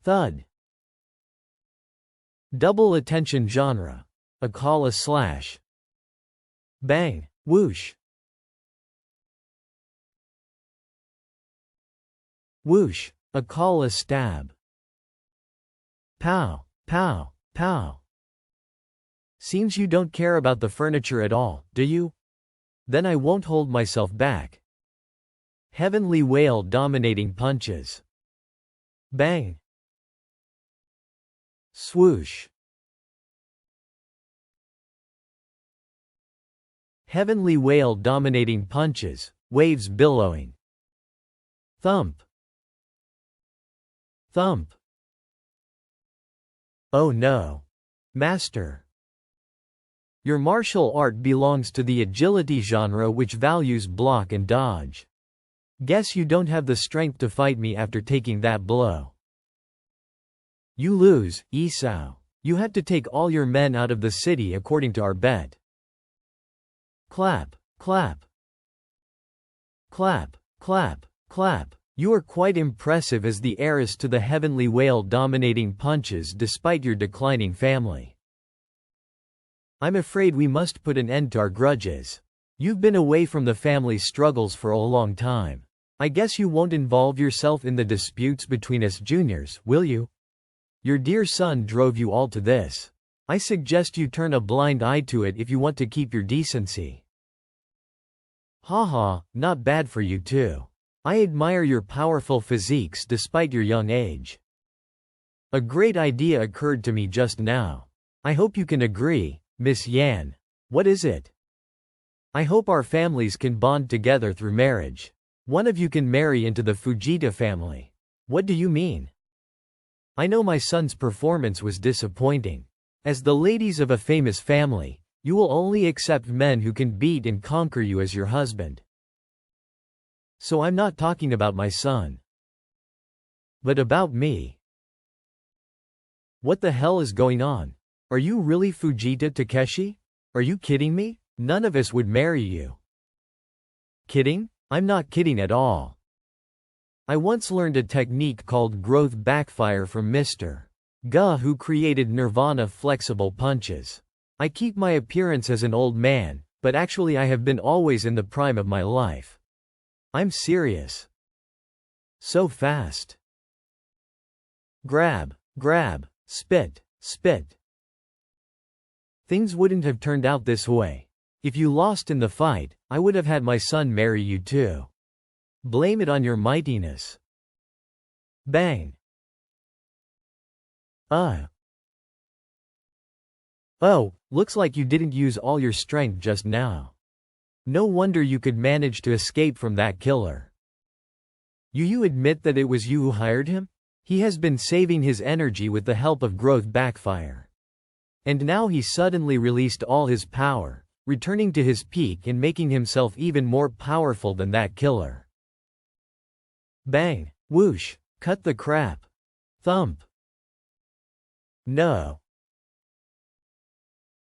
thud. Double attention genre. A call a slash. Bang, whoosh. Whoosh, a call a stab. Pow, pow, pow. Seems you don't care about the furniture at all, do you? Then I won't hold myself back. Heavenly whale dominating punches. Bang. Swoosh. Heavenly whale dominating punches, waves billowing. Thump. Thump. Oh no. Master. Your martial art belongs to the agility genre, which values block and dodge. Guess you don't have the strength to fight me after taking that blow. You lose, Esau. You had to take all your men out of the city according to our bet. Clap, clap. Clap, clap, clap. You are quite impressive as the heiress to the heavenly whale dominating punches despite your declining family. I'm afraid we must put an end to our grudges. You've been away from the family struggles for a long time. I guess you won't involve yourself in the disputes between us juniors, will you? Your dear son drove you all to this. I suggest you turn a blind eye to it if you want to keep your decency. Haha, not bad for you too. I admire your powerful physiques despite your young age. A great idea occurred to me just now. I hope you can agree, Miss Yan. What is it? I hope our families can bond together through marriage. One of you can marry into the Fujita family. What do you mean? I know my son's performance was disappointing. As the ladies of a famous family, you will only accept men who can beat and conquer you as your husband. So I'm not talking about my son, but about me. What the hell is going on? Are you really Fujita Takeshi? Are you kidding me? None of us would marry you. Kidding? I'm not kidding at all. I once learned a technique called growth backfire from Mr. Ga, who created Nirvana flexible punches. I keep my appearance as an old man, but actually I have been always in the prime of my life. I'm serious. So fast. Grab, grab, spit, spit. Things wouldn't have turned out this way. If you lost in the fight, I would have had my son marry you too. Blame it on your mightiness. Bang. Oh, looks like you didn't use all your strength just now. No wonder you could manage to escape from that killer. You admit that it was you who hired him? He has been saving his energy with the help of growth backfire. And now he suddenly released all his power, returning to his peak and making himself even more powerful than that killer. Bang, whoosh, cut the crap. Thump. No.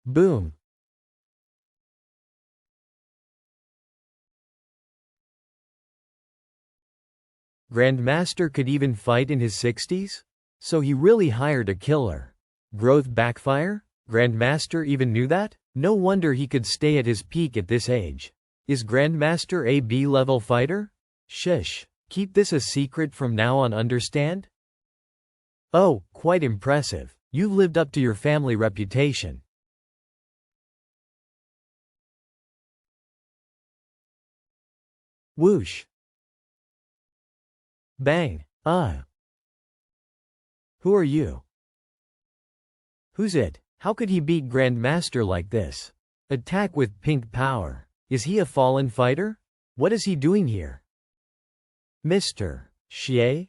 Boom. Grandmaster could even fight in his 60s? So he really hired a killer. Growth backfire? Grandmaster even knew that? No wonder he could stay at his peak at this age. Is Grandmaster a B-level fighter? Shush. Keep this a secret from now on, understand? Oh, quite impressive. You've lived up to your family reputation. Whoosh. Bang. Who are you? Who's it? How could he beat Grandmaster like this? Attack with pink power. Is he a fallen fighter? What is he doing here? Mr. Xie?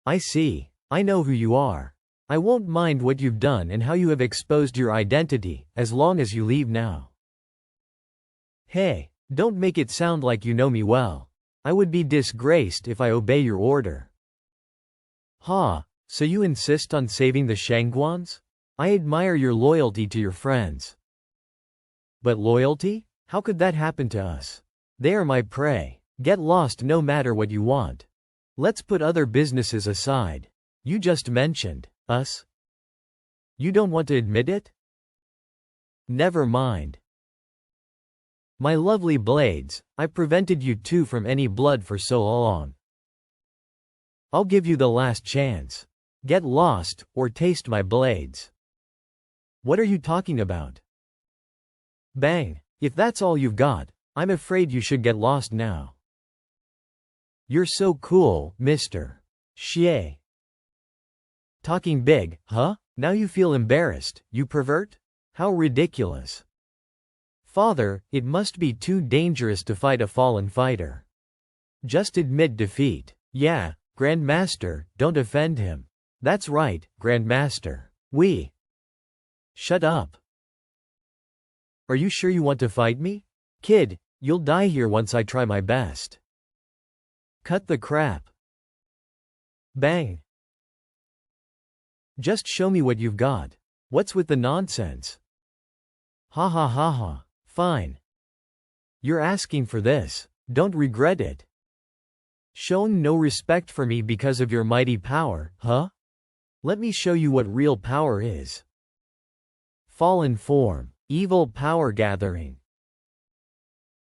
I see. I know who you are. I won't mind what you've done and how you have exposed your identity, as long as you leave now. Hey, don't make it sound like you know me well. I would be disgraced if I obey your order. Ha, so you insist on saving the Shangguans? I admire your loyalty to your friends. But loyalty? How could that happen to us? They are my prey. Get lost no matter what you want. Let's put other businesses aside. You just mentioned us. You don't want to admit it? Never mind. My lovely blades, I prevented you two from any blood for so long. I'll give you the last chance. Get lost, or taste my blades. What are you talking about? Bang. If that's all you've got, I'm afraid you should get lost now. You're so cool, Mr. Xie. Talking big, huh? Now you feel embarrassed, you pervert? How ridiculous. Father, it must be too dangerous to fight a fallen fighter. Just admit defeat. Yeah, Grandmaster, don't offend him. That's right, Grandmaster. Shut up. Are you sure you want to fight me? Kid, you'll die here once I try my best. Cut the crap. Bang. Just show me what you've got. What's with the nonsense? Ha ha ha ha. Fine. You're asking for this. Don't regret it. Showing no respect for me because of your mighty power, huh? Let me show you what real power is. Fallen form. Evil power gathering.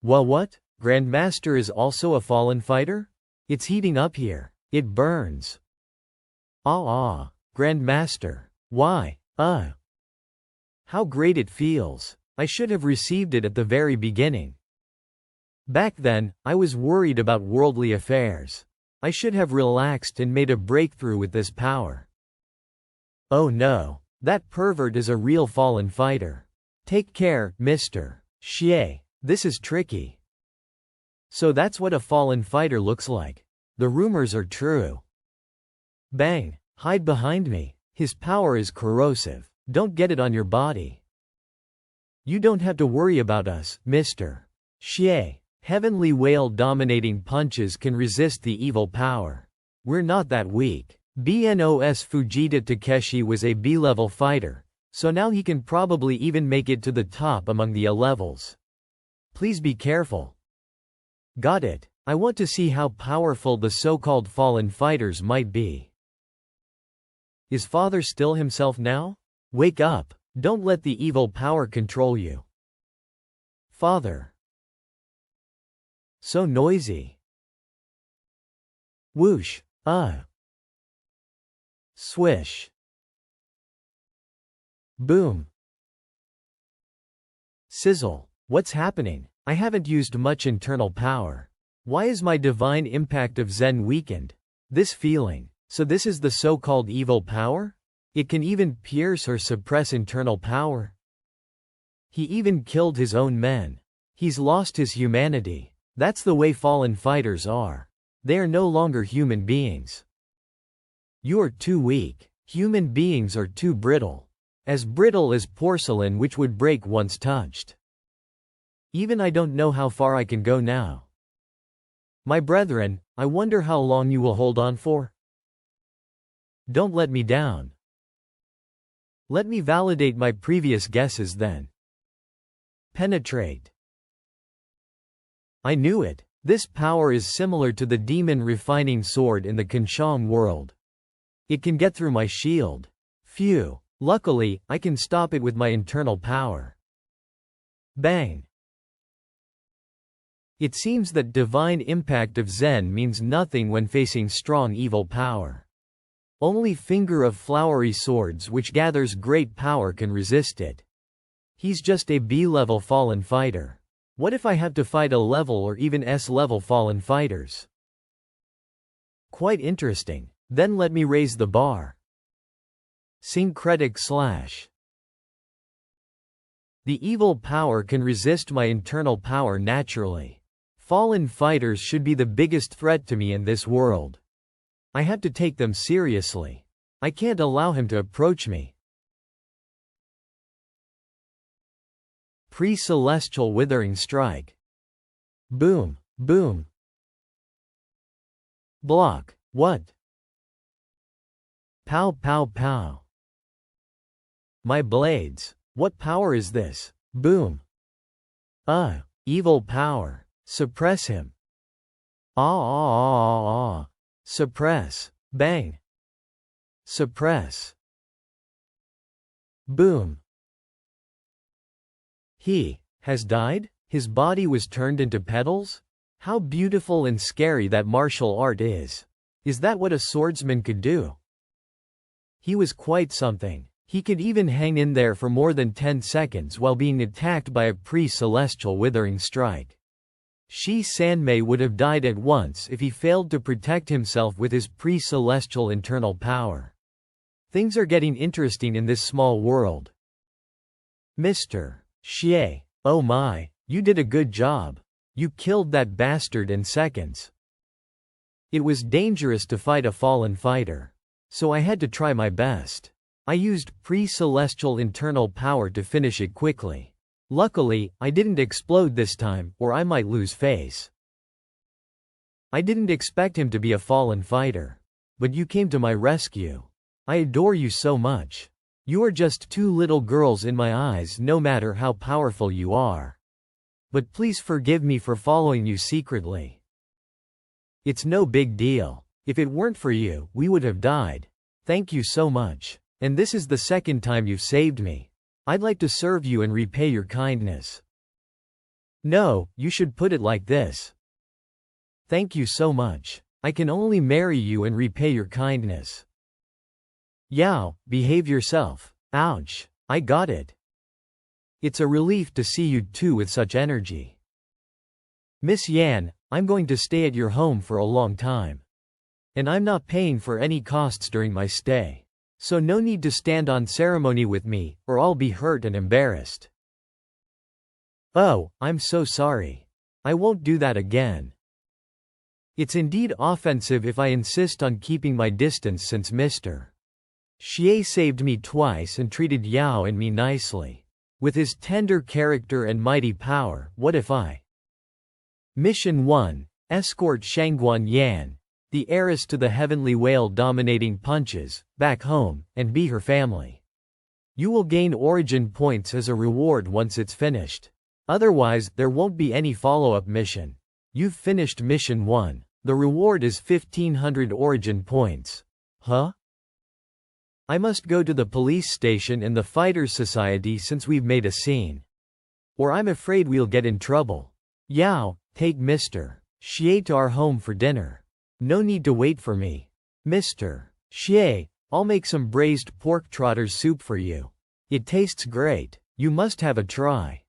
What? Grandmaster is also a fallen fighter? It's heating up here. It burns. Grandmaster. Why? How great it feels. I should have received it at the very beginning. Back then, I was worried about worldly affairs. I should have relaxed and made a breakthrough with this power. Oh no. That pervert is a real fallen fighter. Take care, Mr. Xie. This is tricky. So that's what a fallen fighter looks like. The rumors are true. Bang. Hide behind me. His power is corrosive. Don't get it on your body. You don't have to worry about us, Mr. Xie. Heavenly whale dominating punches can resist the evil power. We're not that weak. BNOS Fujita Takeshi was a B-level fighter, so now he can probably even make it to the top among the A-levels. Please be careful. Got it. I want to see how powerful the so-called fallen fighters might be. Is Father still himself now? Wake up. Don't let the evil power control you. Father. So noisy. Whoosh. Swish. Boom. Sizzle. What's happening? I haven't used much internal power. Why is my divine impact of Zen weakened? This feeling. So this is the so-called evil power? It can even pierce or suppress internal power. He even killed his own men. He's lost his humanity. That's the way fallen fighters are. They are no longer human beings. You are too weak. Human beings are too brittle. As brittle as porcelain which would break once touched. Even I don't know how far I can go now. My brethren, I wonder how long you will hold on for? Don't let me down. Let me validate my previous guesses then. Penetrate. I knew it. This power is similar to the demon refining sword in the Kanshang world. It can get through my shield. Phew. Luckily, I can stop it with my internal power. Bang. It seems that divine impact of Zen means nothing when facing strong evil power. Only finger of flowery swords which gathers great power can resist it. He's just a B-level fallen fighter. What if I have to fight a level or even S-level fallen fighters? Quite interesting. Then let me raise the bar. Syncretic slash. The evil power can resist my internal power naturally. Fallen fighters should be the biggest threat to me in this world. I have to take them seriously. I can't allow him to approach me. Pre-celestial withering strike. Boom, boom. Block. What? Pow pow pow. My blades. What power is this? Boom. Evil power. Suppress him. Suppress. Bang. Suppress. Boom. He has died? His body was turned into petals? How beautiful and scary that martial art is. Is that what a swordsman could do? He was quite something. He could even hang in there for more than 10 seconds while being attacked by a pre-celestial withering strike. Shi Sanmei would have died at once if he failed to protect himself with his pre-celestial internal power. Things are getting interesting in this small world. Mr. Xie, oh my, you did a good job. You killed that bastard in seconds. It was dangerous to fight a fallen fighter, so I had to try my best. I used pre-celestial internal power to finish it quickly. Luckily, I didn't explode this time, or I might lose face. I didn't expect him to be a fallen fighter. But you came to my rescue. I adore you so much. You are just two little girls in my eyes no matter how powerful you are. But please forgive me for following you secretly. It's no big deal. If it weren't for you, we would have died. Thank you so much. And this is the second time you've saved me. I'd like to serve you and repay your kindness. No, you should put it like this. Thank you so much. I can only marry you and repay your kindness. Yao, behave yourself. Ouch. I got it. It's a relief to see you two with such energy. Miss Yan, I'm going to stay at your home for a long time. And I'm not paying for any costs during my stay. So no need to stand on ceremony with me, or I'll be hurt and embarrassed. Oh, I'm so sorry. I won't do that again. It's indeed offensive if I insist on keeping my distance since Mr. Xie saved me twice and treated Yao and me nicely. With his tender character and mighty power, what if I... Mission 1. Escort Shangguan Yan, the heiress to the heavenly whale dominating punches, back home, and be her family. You will gain origin points as a reward once it's finished. Otherwise, there won't be any follow-up mission. You've finished Mission 1. The reward is 1500 origin points. Huh? I must go to the police station and the Fighters Society since we've made a scene. Or I'm afraid we'll get in trouble. Yao, take Mr. Xie to our home for dinner. No need to wait for me. Mr. Xie, I'll make some braised pork trotters soup for you. It tastes great. You must have a try.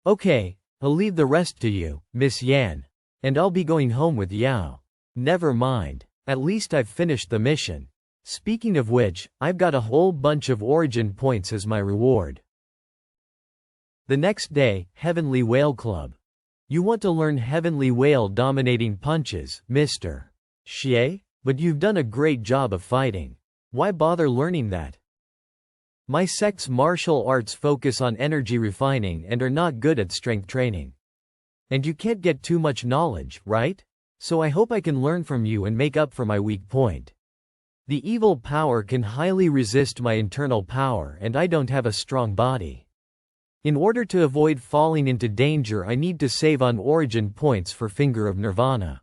Okay, I'll leave the rest to you, Miss Yan. And I'll be going home with Yao. Never mind. At least I've finished the mission. Speaking of which, I've got a whole bunch of origin points as my reward. The next day, Heavenly Whale Club. You want to learn Heavenly Whale dominating punches, Mr. Xie? But you've done a great job of fighting. Why bother learning that? My sect's martial arts focus on energy refining and are not good at strength training. And you can't get too much knowledge, right? So I hope I can learn from you and make up for my weak point. The evil power can highly resist my internal power and I don't have a strong body. In order to avoid falling into danger, I need to save on origin points for Finger of Nirvana.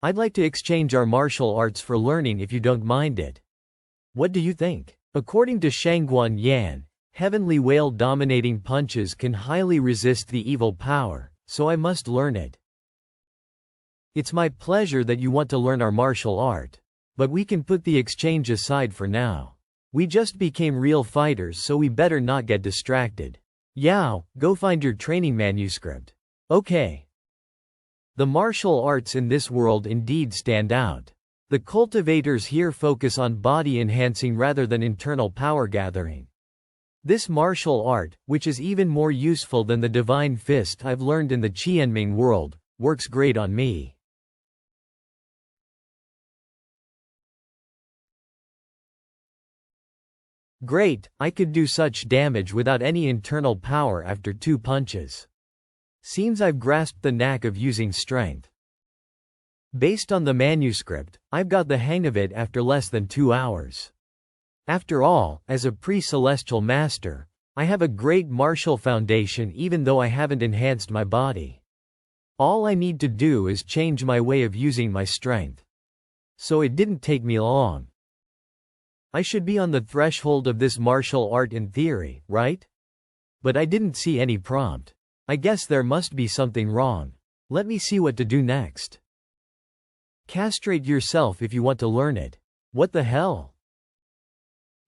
I'd like to exchange our martial arts for learning if you don't mind it. What do you think? According to Shangguan Yan, Heavenly Whale dominating punches can highly resist the evil power, so I must learn it. It's my pleasure that you want to learn our martial art. But we can put the exchange aside for now. We just became real fighters, so we better not get distracted. Yao, go find your training manuscript. Okay. The martial arts in this world indeed stand out. The cultivators here focus on body enhancing rather than internal power gathering. This martial art, which is even more useful than the divine fist I've learned in the Qianming world, works great on me. Great, I could do such damage without any internal power after 2 punches. Seems I've grasped the knack of using strength. Based on the manuscript, I've got the hang of it after less than 2 hours. After all, as a pre-celestial master, I have a great martial foundation even though I haven't enhanced my body. All I need to do is change my way of using my strength. So it didn't take me long. I should be on the threshold of this martial art in theory, right? But I didn't see any prompt. I guess there must be something wrong. Let me see what to do next. Castrate yourself if you want to learn it. What the hell?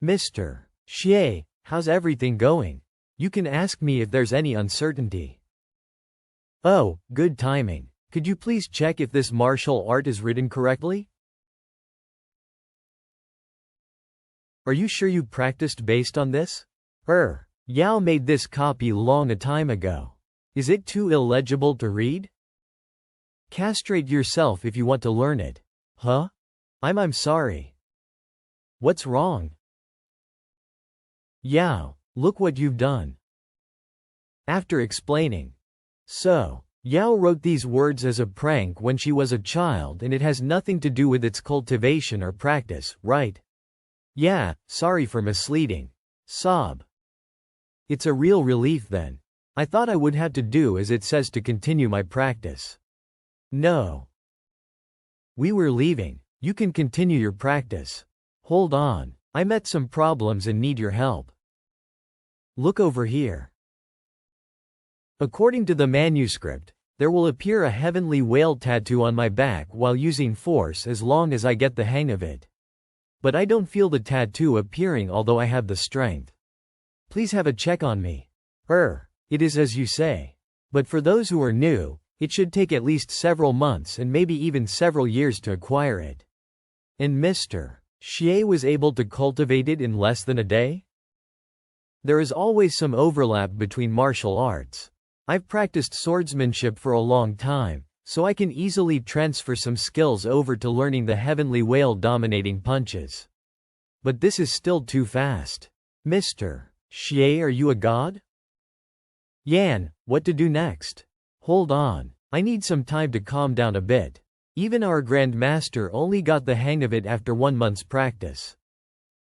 Mr. Xie, how's everything going? You can ask me if there's any uncertainty. Oh, good timing. Could you please check if this martial art is written correctly? Are you sure you practiced based on this? Yao made this copy long a time ago. Is it too illegible to read? Castrate yourself if you want to learn it. Huh? I'm sorry. What's wrong? Yao, look what you've done. After explaining. So, Yao wrote these words as a prank when she was a child and it has nothing to do with its cultivation or practice, right? Yeah, sorry for misleading. Sob. It's a real relief then. I thought I would have to do as it says to continue my practice. No. We were leaving. You can continue your practice. Hold on. I met some problems and need your help. Look over here. According to the manuscript, there will appear a heavenly whale tattoo on my back while using force as long as I get the hang of it. But I don't feel the tattoo appearing although I have the strength. Please have a check on me. It is as you say. But for those who are new, it should take at least several months and maybe even several years to acquire it. And Mr. Xie was able to cultivate it in less than a day? There is always some overlap between martial arts. I've practiced swordsmanship for a long time, so I can easily transfer some skills over to learning the heavenly whale dominating punches. But this is still too fast. Mr. Xie, are you a god? Yan, what to do next? Hold on, I need some time to calm down a bit. Even our Grand Master only got the hang of it after 1 month's practice.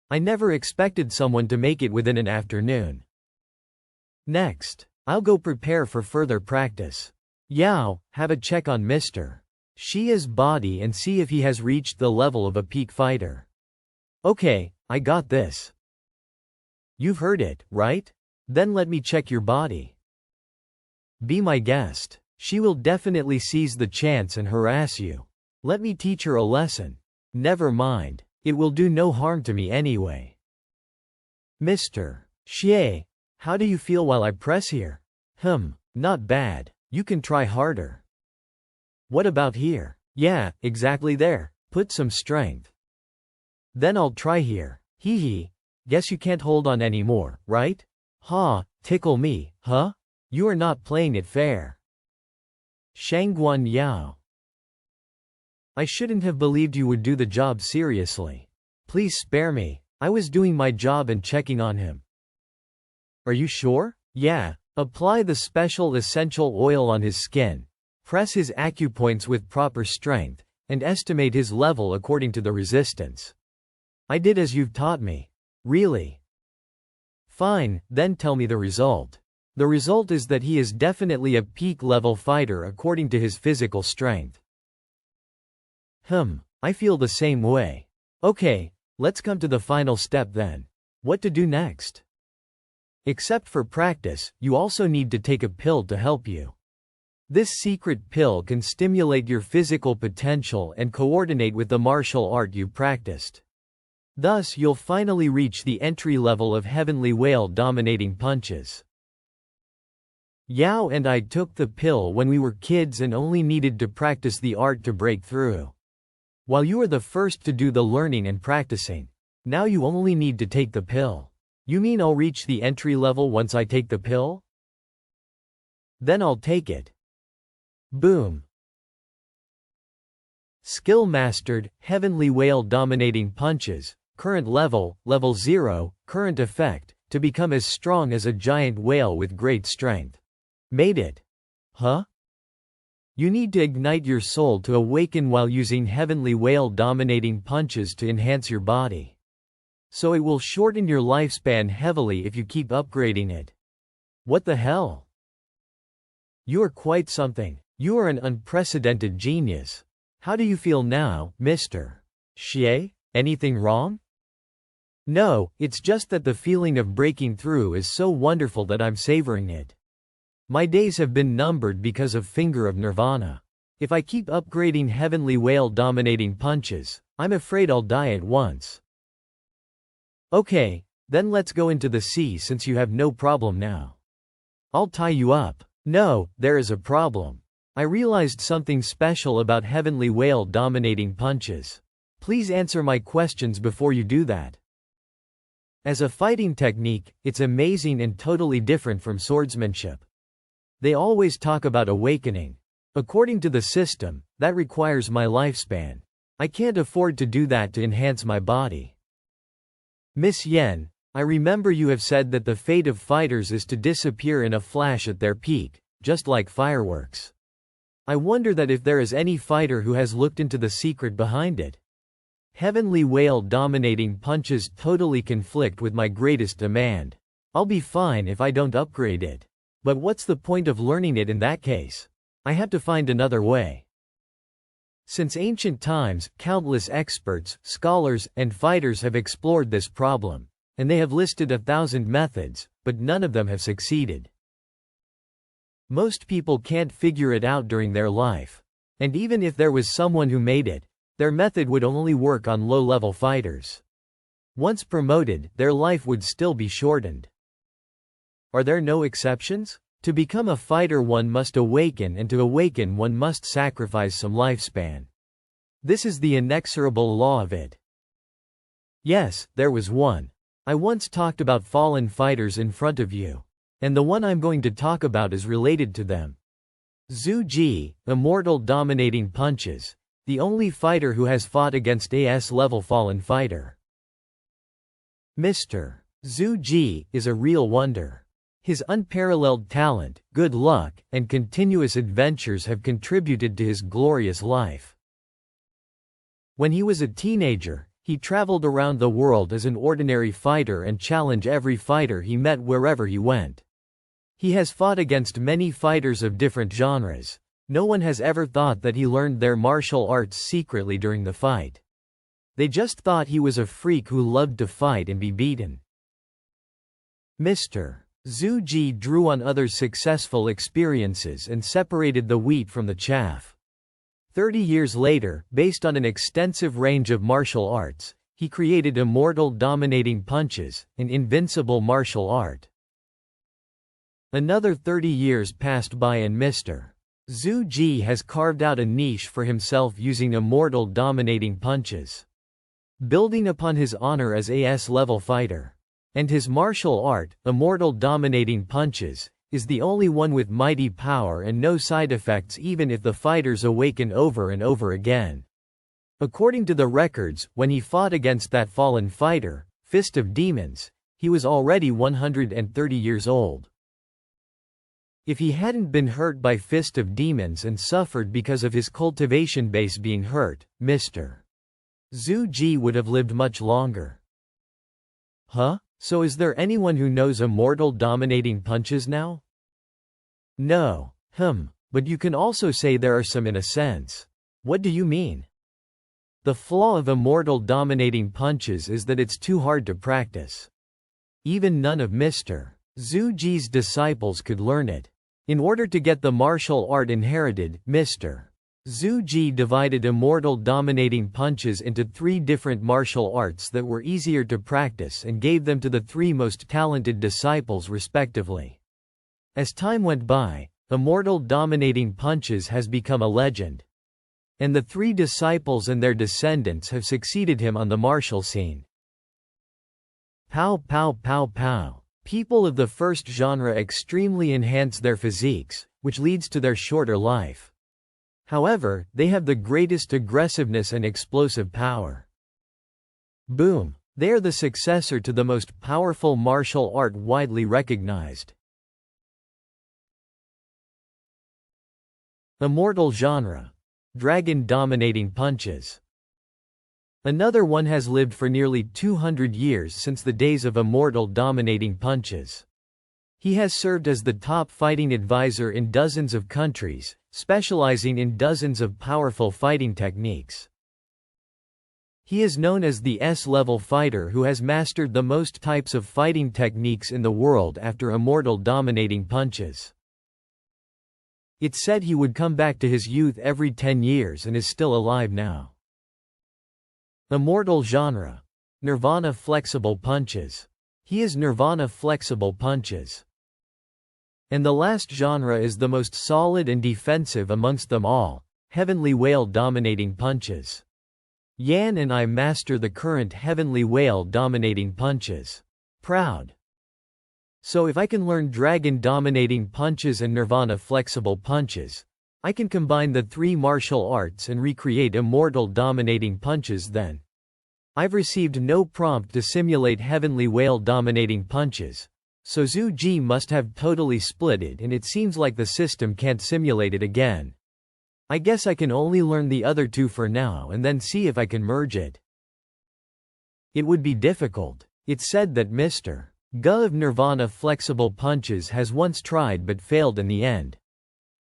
I never expected someone to make it within an afternoon. Next, I'll go prepare for further practice. Yao, have a check on Mr. Xia's body and see if he has reached the level of a peak fighter. Okay, I got this. You've heard it, right? Then let me check your body. Be my guest. She will definitely seize the chance and harass you. Let me teach her a lesson. Never mind, it will do no harm to me anyway. Mr. Xie, how do you feel while I press here? Not bad. You can try harder. What about here? Yeah, exactly there. Put some strength. Then I'll try here. Hee hee. Guess you can't hold on anymore, right? Ha, tickle me, huh? You are not playing it fair. Shangguan Yao. I shouldn't have believed you would do the job seriously. Please spare me. I was doing my job and checking on him. Are you sure? Yeah. Apply the special essential oil on his skin. Press his acupoints with proper strength, and estimate his level according to the resistance. I did as you've taught me. Really? Fine, then tell me the result. The result is that he is definitely a peak level fighter according to his physical strength. I feel the same way. Okay, let's come to the final step then. What to do next? Except for practice, you also need to take a pill to help you. This secret pill can stimulate your physical potential and coordinate with the martial art you practiced. Thus, you'll finally reach the entry level of heavenly whale dominating punches. Yao and I took the pill when we were kids and only needed to practice the art to break through. While you are the first to do the learning and practicing, now you only need to take the pill. You mean I'll reach the entry level once I take the pill? Then I'll take it. Boom. Skill mastered, heavenly whale dominating punches, current level, level 0, current effect, to become as strong as a giant whale with great strength. Made it. Huh? You need to ignite your soul to awaken while using heavenly whale dominating punches to enhance your body. So it will shorten your lifespan heavily if you keep upgrading it. What the hell? You are quite something. You are an unprecedented genius. How do you feel now, Mr. Xie? Anything wrong? No, it's just that the feeling of breaking through is so wonderful that I'm savoring it. My days have been numbered because of Finger of Nirvana. If I keep upgrading heavenly whale dominating punches, I'm afraid I'll die at once. Okay, then let's go into the sea since you have no problem now. I'll tie you up. No, there is a problem. I realized something special about heavenly whale dominating punches. Please answer my questions before you do that. As a fighting technique, it's amazing and totally different from swordsmanship. They always talk about awakening. According to the system, that requires my lifespan. I can't afford to do that to enhance my body. Miss Yen, I remember you have said that the fate of fighters is to disappear in a flash at their peak, just like fireworks. I wonder that if there is any fighter who has looked into the secret behind it. Heavenly whale dominating punches totally conflict with my greatest demand. I'll be fine if I don't upgrade it. But what's the point of learning it in that case? I have to find another way. Since ancient times, countless experts, scholars, and fighters have explored this problem, and they have listed 1,000 methods, but none of them have succeeded. Most people can't figure it out during their life. And even if there was someone who made it, their method would only work on low-level fighters. Once promoted, their life would still be shortened. Are there no exceptions? To become a fighter one must awaken, and to awaken one must sacrifice some lifespan. This is the inexorable law of it. Yes, there was one. I once talked about fallen fighters in front of you. And the one I'm going to talk about is related to them. Zhu Ji, immortal dominating punches. The only fighter who has fought against AS-level fallen fighter. Mr. Zhu Ji is a real wonder. His unparalleled talent, good luck, and continuous adventures have contributed to his glorious life. When he was a teenager, he traveled around the world as an ordinary fighter and challenged every fighter he met wherever he went. He has fought against many fighters of different genres. No one has ever thought that he learned their martial arts secretly during the fight. They just thought he was a freak who loved to fight and be beaten. Mr. Zhu Ji drew on others' successful experiences and separated the wheat from the chaff. 30 years later, based on an extensive range of martial arts, he created immortal dominating punches, an invincible martial art. Another 30 years passed by and Mr. Zhu Ji has carved out a niche for himself using immortal dominating punches. Building upon his honor as AS-level fighter. And his martial art, immortal dominating punches, is the only one with mighty power and no side effects even if the fighters awaken over and over again. According to the records, when he fought against that fallen fighter, Fist of Demons, he was already 130 years old. If he hadn't been hurt by Fist of Demons and suffered because of his cultivation base being hurt, Mr. Zhu Ji would have lived much longer. Huh? So is there anyone who knows immortal dominating punches now? No. But you can also say there are some in a sense. What do you mean? The flaw of immortal dominating punches is that it's too hard to practice. Even none of Mr. Zhu Ji's disciples could learn it. In order to get the martial art inherited, Mr. Zhu Ji divided immortal dominating punches into 3 different martial arts that were easier to practice and gave them to the 3 most talented disciples respectively. As time went by, immortal dominating punches has become a legend. And the 3 disciples and their descendants have succeeded him on the martial scene. Pow pow pow pow. People of the first genre extremely enhance their physiques, which leads to their shorter life. However, they have the greatest aggressiveness and explosive power. Boom! They are the successor to the most powerful martial art widely recognized. Immortal genre. Dragon dominating punches. Another one has lived for nearly 200 years since the days of immortal dominating punches. He has served as the top fighting advisor in dozens of countries, specializing in dozens of powerful fighting techniques. He is known as the S-level fighter who has mastered the most types of fighting techniques in the world after immortal dominating punches. It's said he would come back to his youth every 10 years and is still alive now. Immortal genre. Nirvana flexible punches. He is Nirvana flexible punches. And the last genre is the most solid and defensive amongst them all, heavenly whale dominating punches. Yan and I master the current heavenly whale dominating punches. Proud. So if I can learn dragon dominating punches and Nirvana flexible punches, I can combine the three martial arts and recreate immortal dominating punches then. I've received no prompt to simulate heavenly whale dominating punches, so Zhu Ji must have totally split it and it seems like the system can't simulate it again. I guess I can only learn the other two for now and then see if I can merge it. It would be difficult. It's said that Mr. Gu of Nirvana flexible punches has once tried but failed in the end.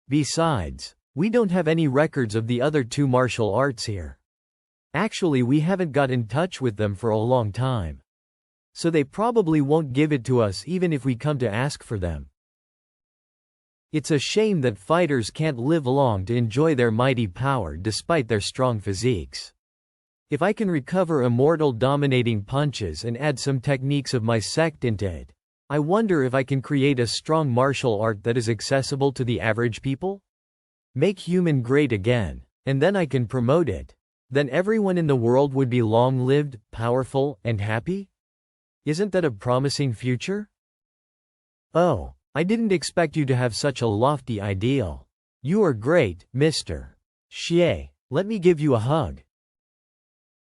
Besides, we don't have any records of the other two martial arts here. Actually, we haven't got in touch with them for a long time. So they probably won't give it to us even if we come to ask for them. It's a shame that fighters can't live long to enjoy their mighty power despite their strong physiques. If I can recover immortal dominating punches and add some techniques of my sect into it, I wonder if I can create a strong martial art that is accessible to the average people? Make human great again, and then I can promote it. Then everyone in the world would be long-lived, powerful, and happy? Isn't that a promising future? Oh, I didn't expect you to have such a lofty ideal. You are great, Mr. Xie. Let me give you a hug.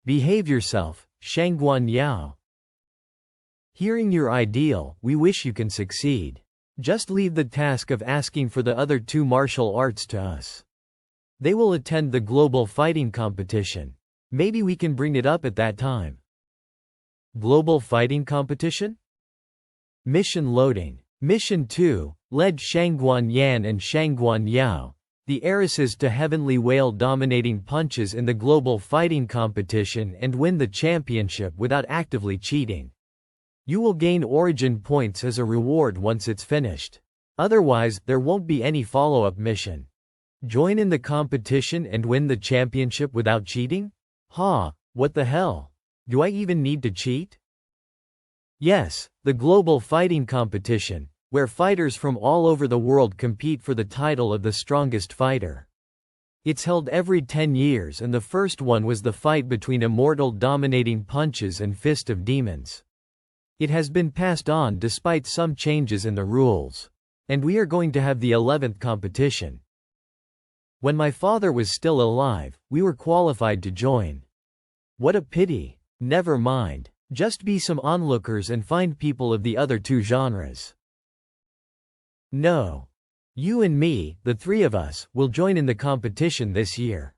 Behave yourself, Shangguan Yao. Hearing your ideal, we wish you can succeed. Just leave the task of asking for the other two martial arts to us. They will attend the global fighting competition. Maybe we can bring it up at that time. Global fighting competition? Mission loading. Mission 2, led Shangguan Yan and Shangguan Yao, the heiresses to heavenly whale dominating punches in the global fighting competition and win the championship without actively cheating. You will gain origin points as a reward once it's finished. Otherwise, there won't be any follow-up mission. Join in the competition and win the championship without cheating? What the hell? Do I even need to cheat? Yes, the global fighting competition, where fighters from all over the world compete for the title of the strongest fighter. It's held every 10 years and the first one was the fight between immortal dominating punches and fist of demons. It has been passed on despite some changes in the rules. And we are going to have the 11th competition. When my father was still alive, we were qualified to join. What a pity. Never mind. Just be some onlookers and find people of the other two genres. No. You and me, the three of us, will join in the competition this year.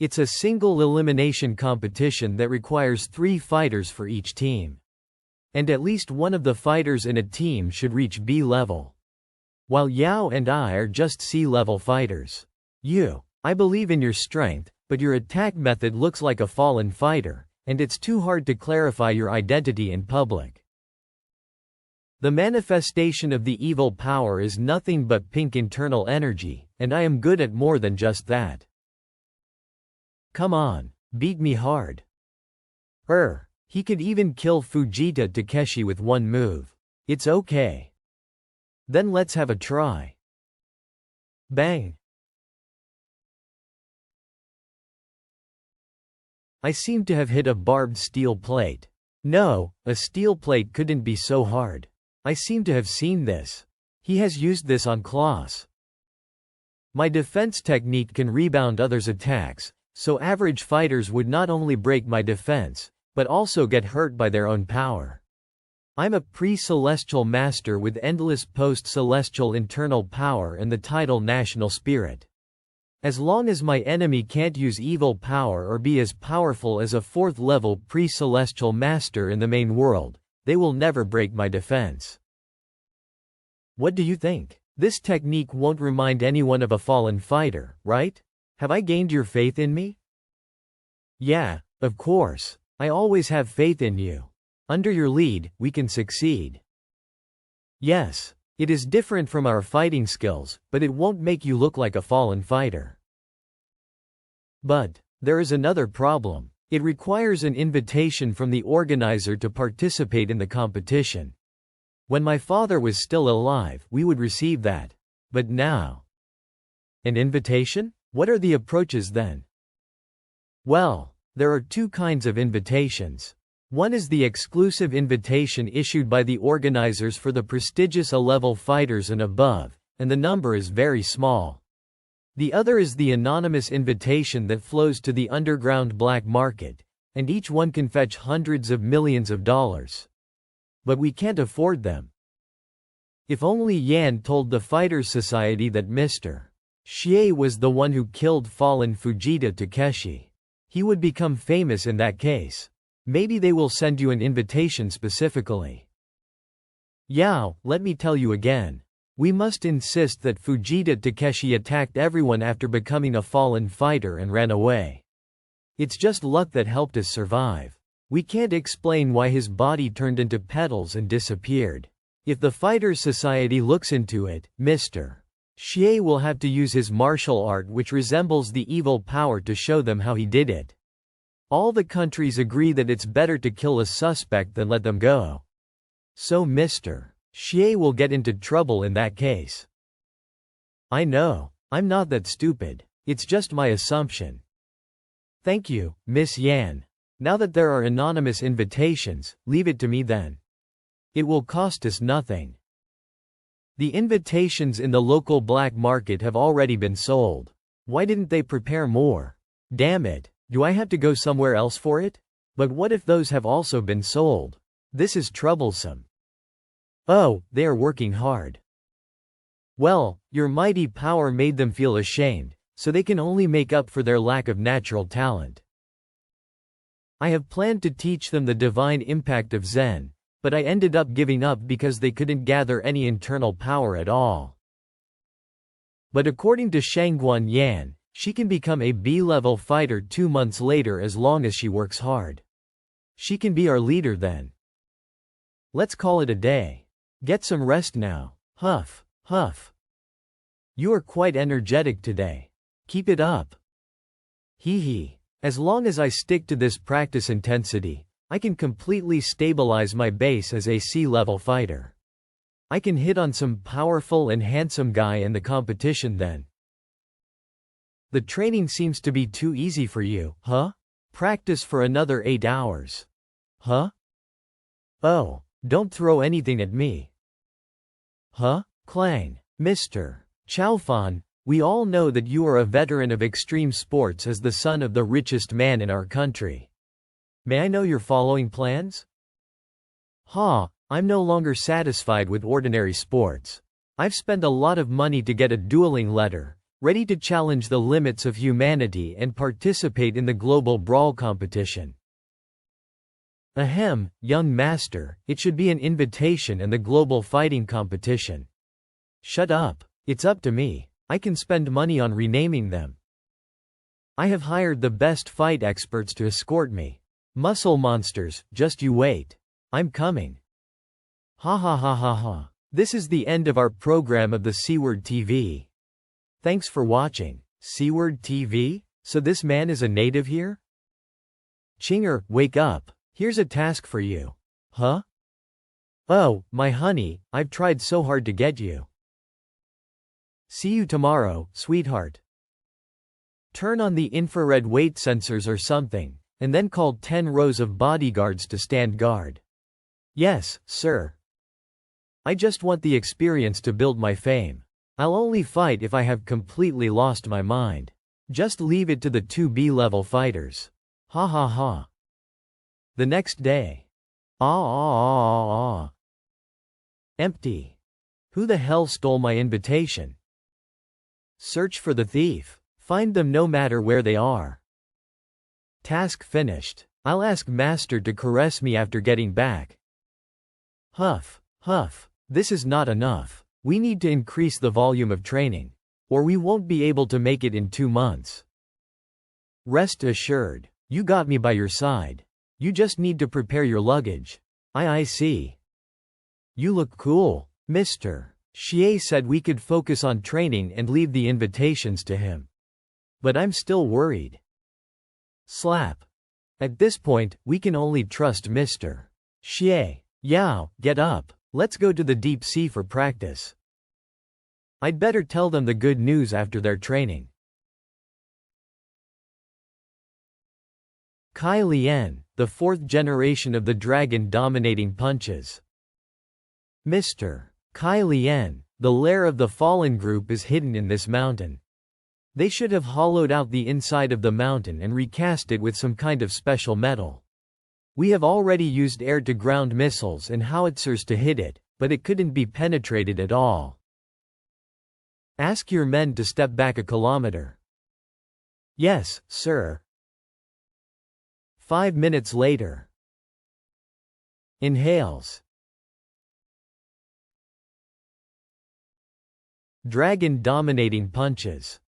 It's a single elimination competition that requires 3 fighters for each team. And at least one of the fighters in a team should reach B level. While Yao and I are just C level fighters. I believe in your strength, but your attack method looks like a fallen fighter. And it's too hard to clarify your identity in public. The manifestation of the evil power is nothing but pink internal energy, and I am good at more than just that. Come on, beat me hard. He could even kill Fujita Takeshi with one move. It's okay. Then let's have a try. Bang. I seem to have hit a barbed steel plate. No, a steel plate couldn't be so hard. I seem to have seen this. He has used this on Klaus. My defense technique can rebound others' attacks, so average fighters would not only break my defense, but also get hurt by their own power. I'm a pre-celestial master with endless post-celestial internal power and the title National Spirit. As long as my enemy can't use evil power or be as powerful as a 4th-level pre-celestial master in the main world, they will never break my defense. What do you think? This technique won't remind anyone of a fallen fighter, right? Have I gained your faith in me? Yeah, of course. I always have faith in you. Under your lead, we can succeed. Yes, it is different from our fighting skills, but it won't make you look like a fallen fighter. But there is another problem. It requires an invitation from the organizer to participate in the competition. When my father was still alive, we would receive that. But now, an invitation? What are the approaches then? Well, there are two kinds of invitations. One is the exclusive invitation issued by the organizers for the prestigious A-level fighters and above, and the number is very small. The other is the anonymous invitation that flows to the underground black market, and each one can fetch hundreds of millions of dollars. But we can't afford them. If only Yan told the Fighters Society that Mr. Xie was the one who killed fallen Fujita Takeshi. He would become famous in that case. Maybe they will send you an invitation specifically. Yao, let me tell you again. We must insist that Fujita Takeshi attacked everyone after becoming a fallen fighter and ran away. It's just luck that helped us survive. We can't explain why his body turned into petals and disappeared. If the Fighters Society looks into it, Mr. Xie will have to use his martial art which resembles the evil power to show them how he did it. All the countries agree that it's better to kill a suspect than let them go. So Mr. Xie will get into trouble in that case. I know, I'm not that stupid. It's just my assumption. Thank you, Miss Yan. Now that there are anonymous invitations, leave it to me then. It will cost us nothing. The invitations in the local black market have already been sold. Why didn't they prepare more? Damn it, do I have to go somewhere else for it? But what if those have also been sold? This is troublesome. Oh, they are working hard. Well, your mighty power made them feel ashamed, so they can only make up for their lack of natural talent. I have planned to teach them the divine impact of Zen, but I ended up giving up because they couldn't gather any internal power at all. But according to Shangguan Yan, she can become a B-level fighter 2 months later as long as she works hard. She can be our leader then. Let's call it a day. Get some rest now. Huff, huff. You are quite energetic today. Keep it up. Hee hee. As long as I stick to this practice intensity, I can completely stabilize my base as a C-level fighter. I can hit on some powerful and handsome guy in the competition then. The training seems to be too easy for you, huh? Practice for another 8 hours. Huh? Oh, don't throw anything at me. Huh? Clang. Mr. Chaofan, we all know that you are a veteran of extreme sports as the son of the richest man in our country. May I know your following plans? I'm no longer satisfied with ordinary sports. I've spent a lot of money to get a dueling letter, ready to challenge the limits of humanity and participate in the global brawl competition. Ahem, young master, it should be an invitation and the global fighting competition. Shut up. It's up to me. I can spend money on renaming them. I have hired the best fight experts to escort me. Muscle monsters, just you wait. I'm coming. Ha ha ha ha ha. This is the end of our program of the C-Word TV. Thanks for watching. C-Word TV? So this man is a native here? Chinger, wake up. Here's a task for you. Huh? Oh, my honey, I've tried so hard to get you. See you tomorrow, sweetheart. Turn on the infrared weight sensors or something, and then call 10 rows of bodyguards to stand guard. Yes, sir. I just want the experience to build my fame. I'll only fight if I have completely lost my mind. Just leave it to the 2 B-level fighters. Ha ha ha. The next day. Empty. Who the hell stole my invitation? Search for the thief. Find them no matter where they are. Task finished. I'll ask Master to caress me after getting back. Huff, huff. This is not enough. We need to increase the volume of training, or we won't be able to make it in 2 months. Rest assured, you got me by your side. You just need to prepare your luggage. I see. You look cool, Mr. Xie said we could focus on training and leave the invitations to him. But I'm still worried. Slap. At this point, we can only trust Mr. Xie. Yao, get up. Let's go to the deep sea for practice. I'd better tell them the good news after their training. Kai Lian, the 4th generation of the dragon dominating punches. Mr. Kai Lian, the lair of the fallen group is hidden in this mountain. They should have hollowed out the inside of the mountain and recast it with some kind of special metal. We have already used air-to-ground missiles and howitzers to hit it, but it couldn't be penetrated at all. Ask your men to step back a kilometer. Yes, sir. 5 minutes later. Inhales. Dragon dominating punches.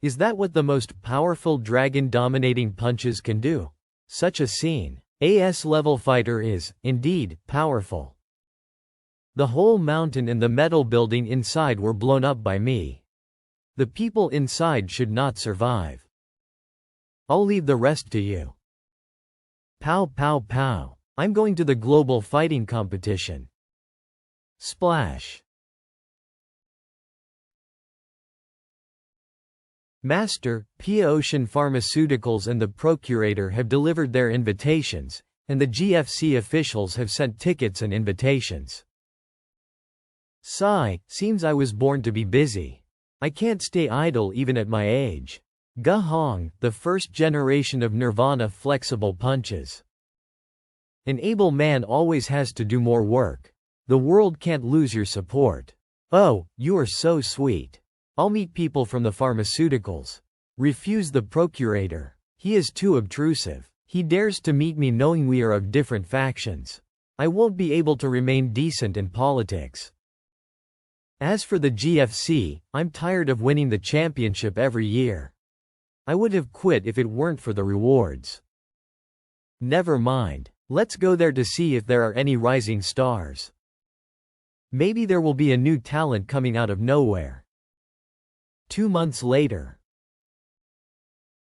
Is that what the most powerful dragon dominating punches can do? Such a scene. AS level fighter is, indeed, powerful. The whole mountain and the metal building inside were blown up by me. The people inside should not survive. I'll leave the rest to you. Pow pow pow. I'm going to the global fighting competition. Splash. Master, p16 Pharmaceuticals and the Procurator have delivered their invitations, and the GFC officials have sent tickets and invitations. Sigh, seems I was born to be busy. I can't stay idle even at my age. Gahong, the 1st generation of Nirvana flexible punches. An able man always has to do more work. The world can't lose your support. Oh, you are so sweet. I'll meet people from the pharmaceuticals. Refuse the Procurator. He is too obtrusive. He dares to meet me knowing we are of different factions. I won't be able to remain decent in politics. As for the GFC, I'm tired of winning the championship every year. I would have quit if it weren't for the rewards. Never mind. Let's go there to see if there are any rising stars. Maybe there will be a new talent coming out of nowhere. 2 months later.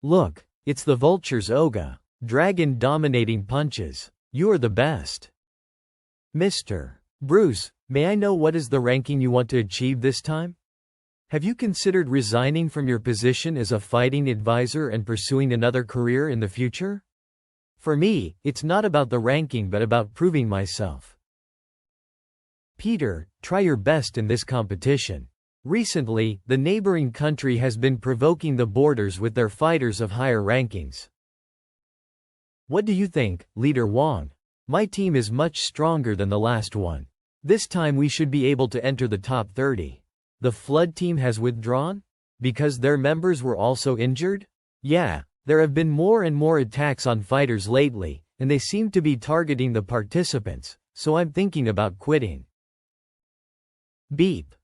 Look, it's the vulture's Oga. Dragon dominating punches. You're the best. Mr. Bruce, may I know what is the ranking you want to achieve this time? Have you considered resigning from your position as a fighting advisor and pursuing another career in the future? For me, it's not about the ranking but about proving myself. Peter, try your best in this competition. Recently, the neighboring country has been provoking the borders with their fighters of higher rankings. What do you think, Leader Wang? My team is much stronger than the last one. This time we should be able to enter the top 30. The Flood team has withdrawn? Because their members were also injured? Yeah, there have been more and more attacks on fighters lately, and they seem to be targeting the participants, so I'm thinking about quitting. Beep.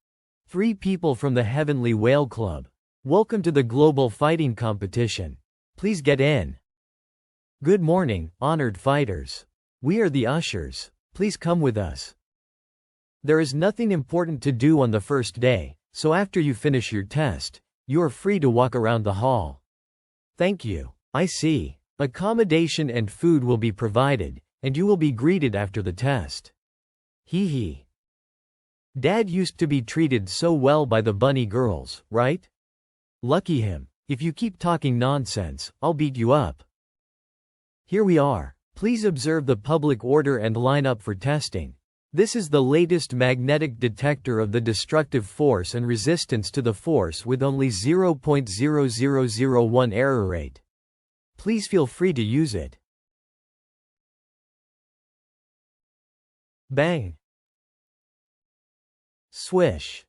3 people from the Heavenly Whale Club. Welcome to the global fighting competition. Please get in. Good morning, honored fighters. We are the ushers. Please come with us. There is nothing important to do on the first day, so after you finish your test, you are free to walk around the hall. Thank you. I see. Accommodation and food will be provided, and you will be greeted after the test. Hee hee. Dad used to be treated so well by the bunny girls, right? Lucky him. If you keep talking nonsense, I'll beat you up. Here we are. Please observe the public order and line up for testing. This is the latest magnetic detector of the destructive force and resistance to the force with only 0.0001 error rate. Please feel free to use it. Bang. Swish.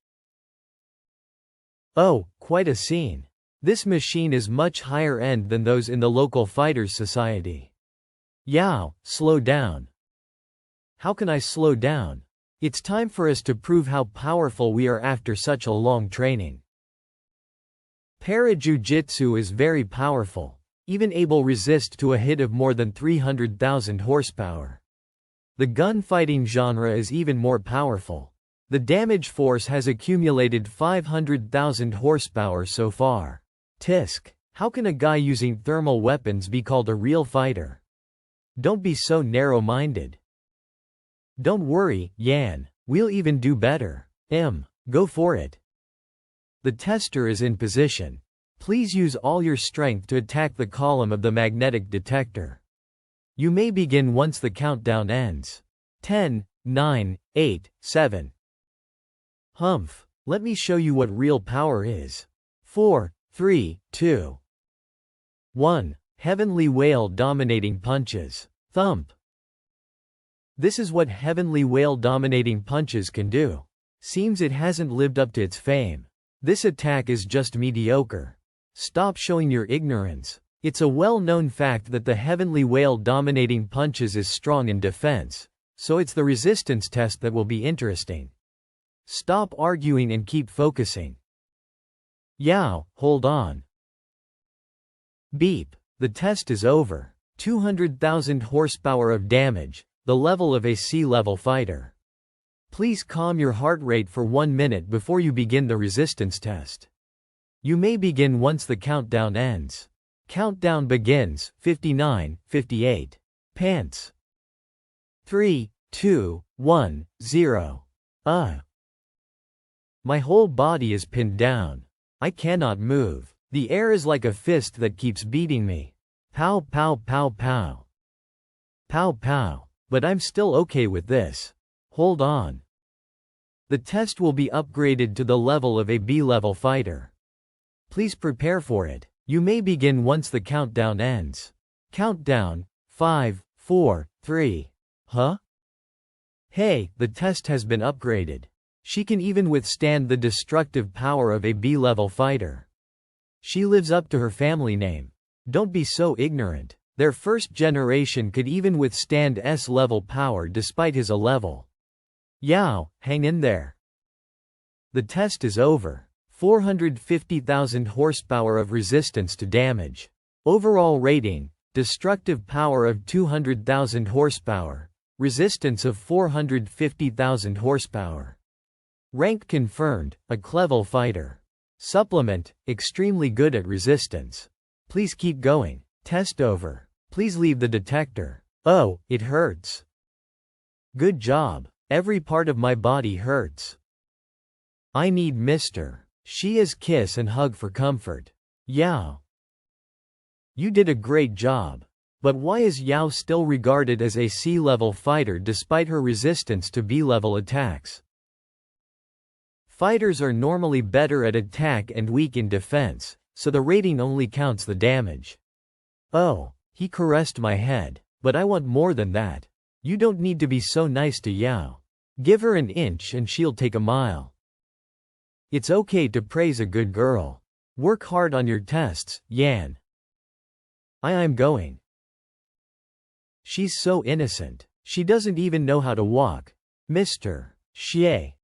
Oh, quite a scene. This machine is much higher end than those in the local fighters society. Yao, slow down. How can I slow down? It's time for us to prove how powerful we are after such a long training. Para-jiu-jitsu is very powerful, even able resist to a hit of more than 300,000 horsepower. The gunfighting genre is even more powerful. The damage force has accumulated 500,000 horsepower so far. Tisk. How can a guy using thermal weapons be called a real fighter? Don't be so narrow-minded. Don't worry, Yan. We'll even do better. Go for it. The tester is in position. Please use all your strength to attack the column of the magnetic detector. You may begin once the countdown ends. 10, 9, 8, 7. Humph. Let me show you what real power is. 4, 3, 2, 1. Heavenly Whale dominating punches. Thump. This is what Heavenly Whale dominating punches can do. Seems it hasn't lived up to its fame. This attack is just mediocre. Stop showing your ignorance. It's a well-known fact that the Heavenly Whale dominating punches is strong in defense, so it's the resistance test that will be interesting. Stop arguing and keep focusing. Yao, hold on. Beep. The test is over. 200,000 horsepower of damage, the level of a sea-level fighter. Please calm your heart rate for 1 minute before you begin the resistance test. You may begin once the countdown ends. Countdown begins. 59, 58. Pants. 3, 2, 1, 0. My whole body is pinned down. I cannot move. The air is like a fist that keeps beating me. Pow pow pow pow. Pow pow. But I'm still okay with this. Hold on. The test will be upgraded to the level of a B-level fighter. Please prepare for it. You may begin once the countdown ends. Countdown. 5, 4, 3. Huh? Hey, the test has been upgraded. She can even withstand the destructive power of a B-level fighter. She lives up to her family name. Don't be so ignorant. Their first generation could even withstand S-level power despite his A-level. Yao, hang in there. The test is over. 450,000 horsepower of resistance to damage. Overall rating, destructive power of 200,000 horsepower. Resistance of 450,000 horsepower. Rank confirmed, a clever fighter. Supplement, extremely good at resistance. Please keep going. Test over. Please leave the detector. Oh, it hurts. Good job. Every part of my body hurts. I need Mr. Shia's kiss and hug for comfort. Yao. You did a great job. But why is Yao still regarded as a C-level fighter despite her resistance to B-level attacks? Fighters are normally better at attack and weak in defense, so the rating only counts the damage. Oh, he caressed my head, but I want more than that. You don't need to be so nice to Yao. Give her an inch and she'll take a mile. It's okay to praise a good girl. Work hard on your tests, Yan. I'm going. She's so innocent. She doesn't even know how to walk. Mr. Xie.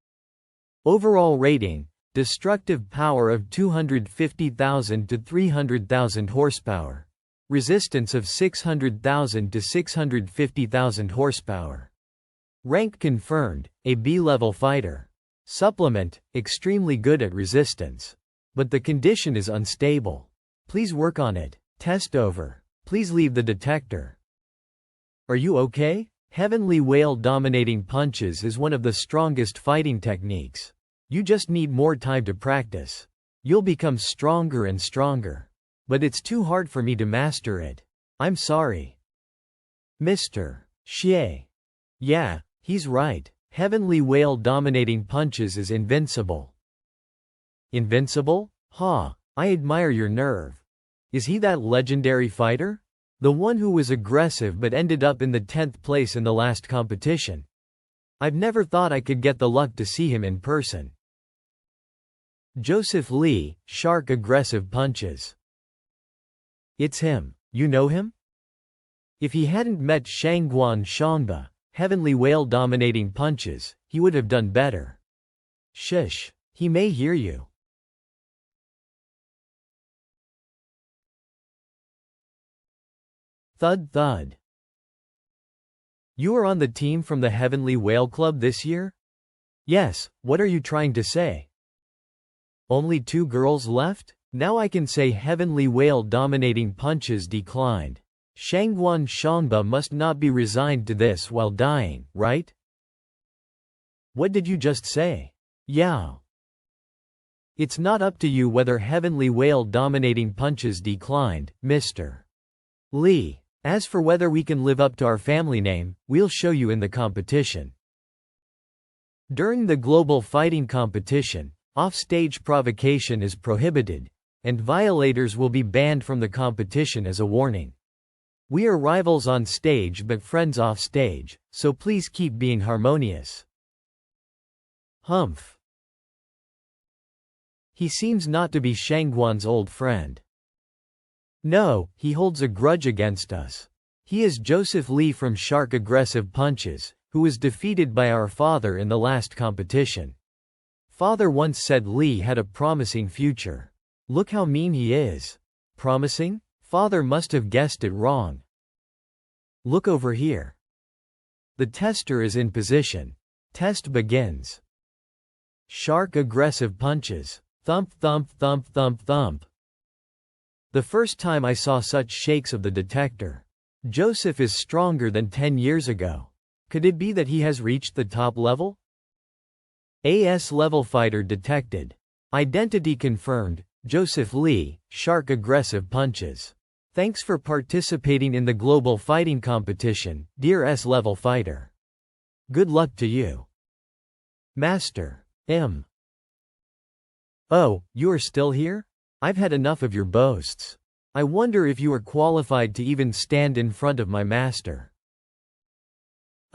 Overall rating, destructive power of 250,000 to 300,000 horsepower. Resistance of 600,000 to 650,000 horsepower. Rank confirmed, a B-level fighter. Supplement, extremely good at resistance. But the condition is unstable. Please work on it. Test over. Please leave the detector. Are you okay? Heavenly Whale dominating punches is one of the strongest fighting techniques. You just need more time to practice. You'll become stronger and stronger. But it's too hard for me to master it. I'm sorry. Mr. Xie. Yeah, he's right. Heavenly Whale dominating punches is invincible. Invincible? Ha, I admire your nerve. Is he that legendary fighter? The one who was aggressive but ended up in the 10th place in the last competition. I've never thought I could get the luck to see him in person. Joseph Lee, shark aggressive punches. It's him. You know him? If he hadn't met Shangguan Shangba, heavenly whale dominating punches, he would have done better. Shush. He may hear you. Thud thud. You are on the team from the Heavenly Whale Club this year? Yes, what are you trying to say? Only 2 girls left? Now I can say Heavenly Whale dominating punches declined. Shangguan Shangba must not be resigned to this while dying, right? What did you just say? Yao. It's not up to you whether Heavenly Whale dominating punches declined, Mr. Lee. As for whether we can live up to our family name, we'll show you in the competition. During the global fighting competition, off-stage provocation is prohibited, and violators will be banned from the competition as a warning. We are rivals on stage but friends off stage, so please keep being harmonious. Humph. He seems not to be Shangguan's old friend. No, he holds a grudge against us. He is Joseph Lee from Shark Aggressive Punches, who was defeated by our father in the last competition. Father once said Lee had a promising future. Look how mean he is. Promising? Father must have guessed it wrong. Look over here. The tester is in position. Test begins. Shark Aggressive Punches. Thump thump thump thump thump. The first time I saw such shakes of the detector. Joseph is stronger than 10 years ago. Could it be that he has reached the top level? AS level fighter detected. Identity confirmed. Joseph Lee, Shark Aggressive Punches. Thanks for participating in the global fighting competition, dear S level fighter. Good luck to you. Master. M. Oh, you are still here? I've had enough of your boasts. I wonder if you are qualified to even stand in front of my master.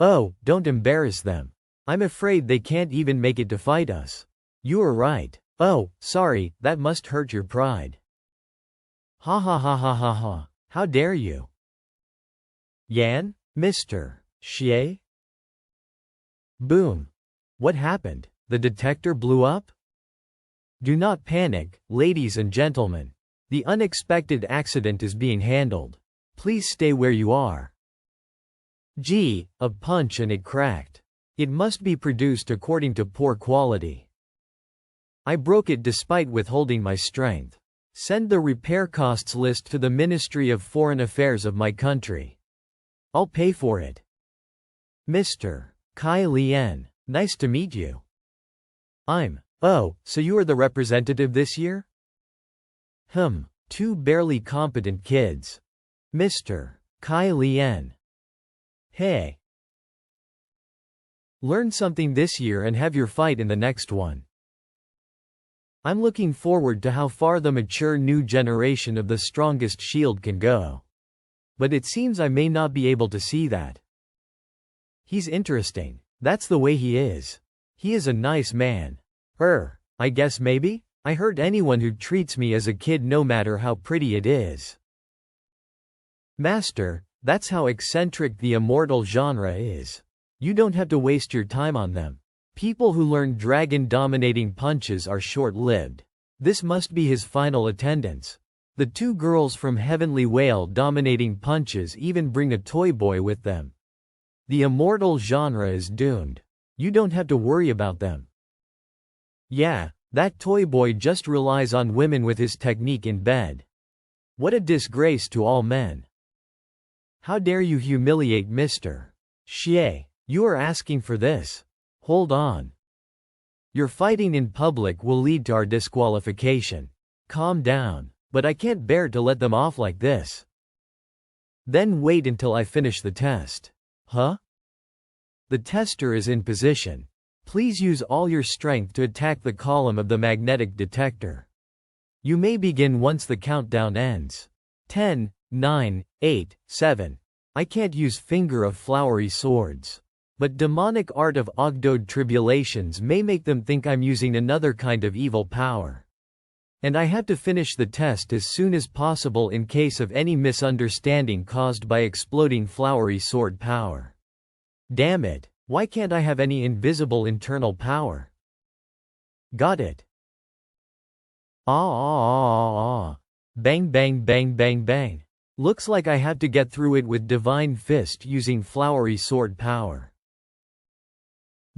Oh, don't embarrass them. I'm afraid they can't even make it to fight us. You are right. Oh, sorry, that must hurt your pride. Ha ha ha ha ha ha. How dare you? Yan? Mr. Xie? Boom. What happened? The detector blew up? Do not panic, ladies and gentlemen. The unexpected accident is being handled. Please stay where you are. Gee, a punch and it cracked. It must be produced according to poor quality. I broke it despite withholding my strength. Send the repair costs list to the Ministry of Foreign Affairs of my country. I'll pay for it. Mr. Kai Lien, nice to meet you. Oh, so you are the representative this year? 2 barely competent kids. Mr. Kai Lien. Hey. Learn something this year and have your fight in the next one. I'm looking forward to how far the mature new generation of the strongest shield can go. But it seems I may not be able to see that. He's interesting. That's the way he is. He is a nice man. I guess maybe? I hurt anyone who treats me as a kid no matter how pretty it is. Master, that's how eccentric the immortal genre is. You don't have to waste your time on them. People who learn dragon-dominating punches are short-lived. This must be his final attendance. The 2 girls from Heavenly Whale dominating punches even bring a toy boy with them. The immortal genre is doomed. You don't have to worry about them. Yeah, that toy boy just relies on women with his technique in bed. What a disgrace to all men. How dare you humiliate Mr. Xie? You are asking for this. Hold on. Your fighting in public will lead to our disqualification. Calm down. But I can't bear to let them off like this. Then wait until I finish the test. Huh? The tester is in position. Please use all your strength to attack the column of the magnetic detector. You may begin once the countdown ends. 10, 9, 8, 7. I can't use finger of flowery swords. But demonic art of godhood tribulations may make them think I'm using another kind of evil power. And I have to finish the test as soon as possible in case of any misunderstanding caused by exploding flowery sword power. Damn it, why can't I have any invisible internal power? Got it. Bang bang bang bang bang. Looks like I have to get through it with divine fist using flowery sword power.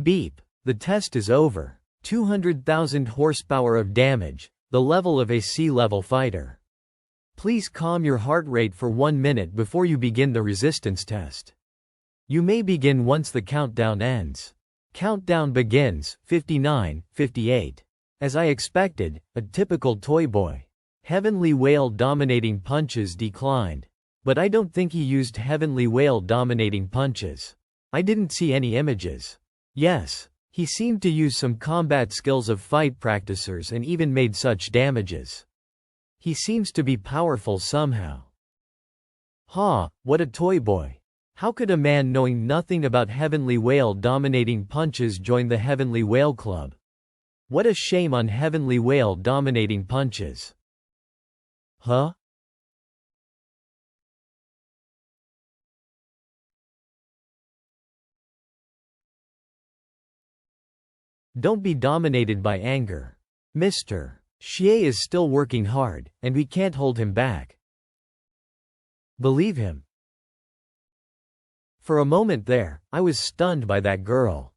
Beep. The test is over. 200,000 horsepower of damage, the level of a sea-level fighter. Please calm your heart rate for 1 minute before you begin the resistance test. You may begin once the countdown ends. Countdown begins. 59, 58. As I expected, a typical toy boy. Heavenly Whale dominating punches declined. But I don't think he used Heavenly Whale dominating punches. I didn't see any images. Yes, he seemed to use some combat skills of fight practicers and even made such damages. He seems to be powerful somehow. What a toy boy. How could a man knowing nothing about Heavenly Whale dominating punches join the Heavenly Whale Club? What a shame on Heavenly Whale dominating punches. Don't be dominated by anger. Mr. Xie is still working hard, and we can't hold him back. Believe him. For a moment there, I was stunned by that girl.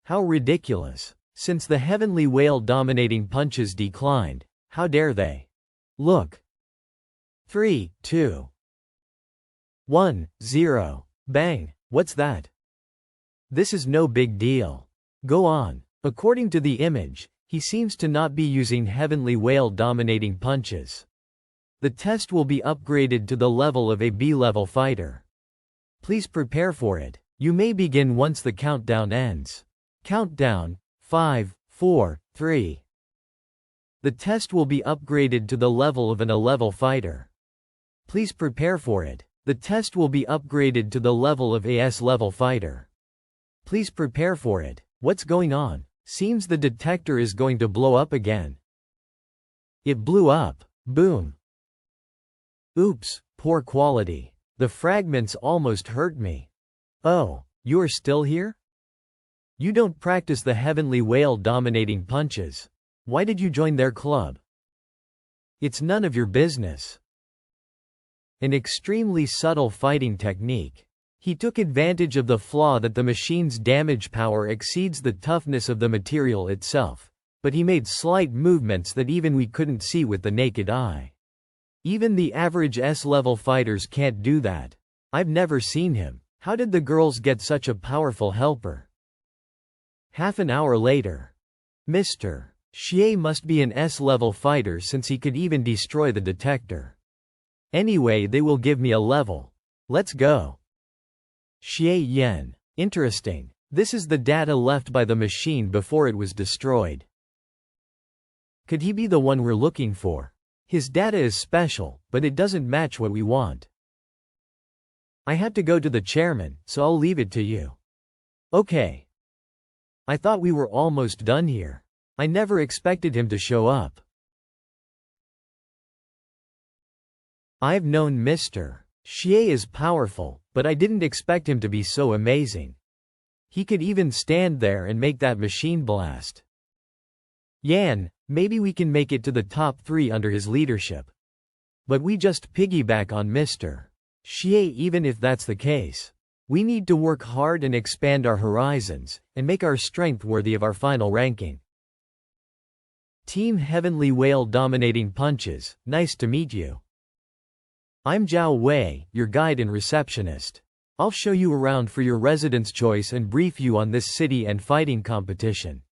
How ridiculous. Since the Heavenly Whale dominating punches declined, how dare they? Look. 3, 2, 1, 0. Bang. What's that? This is no big deal. Go on. According to the image, he seems to not be using Heavenly Whale dominating punches. The test will be upgraded to the level of a B-level fighter. Please prepare for it. You may begin once the countdown ends. Countdown. 5, 4, 3. The test will be upgraded to the level of an A-level fighter. Please prepare for it. The test will be upgraded to the level of a S-level fighter. Please prepare for it. What's going on? Seems the detector is going to blow up again. It blew up. Boom. Oops, poor quality. The fragments almost hurt me. Oh, you're still here? You don't practice the Heavenly Whale dominating punches. Why did you join their club? It's none of your business. An extremely subtle fighting technique. He took advantage of the flaw that the machine's damage power exceeds the toughness of the material itself, but he made slight movements that even we couldn't see with the naked eye. Even the average S-level fighters can't do that. I've never seen him. How did the girls get such a powerful helper? Half an hour later. Mr. Xie must be an S-level fighter since he could even destroy the detector. Anyway, they will give me a level. Let's go. Xie Yen. Interesting. This is the data left by the machine before it was destroyed. Could he be the one we're looking for? His data is special, but it doesn't match what we want. I had to go to the chairman, so I'll leave it to you. Okay. I thought we were almost done here. I never expected him to show up. I've known Mr. Xie is powerful, but I didn't expect him to be so amazing. He could even stand there and make that machine blast. Yan, maybe we can make it to the top 3 under his leadership. But we just piggyback on Mr. Xie. Even if that's the case, we need to work hard and expand our horizons, and make our strength worthy of our final ranking. Team Heavenly Whale dominating punches, nice to meet you. I'm Zhao Wei, your guide and receptionist. I'll show you around for your residence choice and brief you on this city and fighting competition.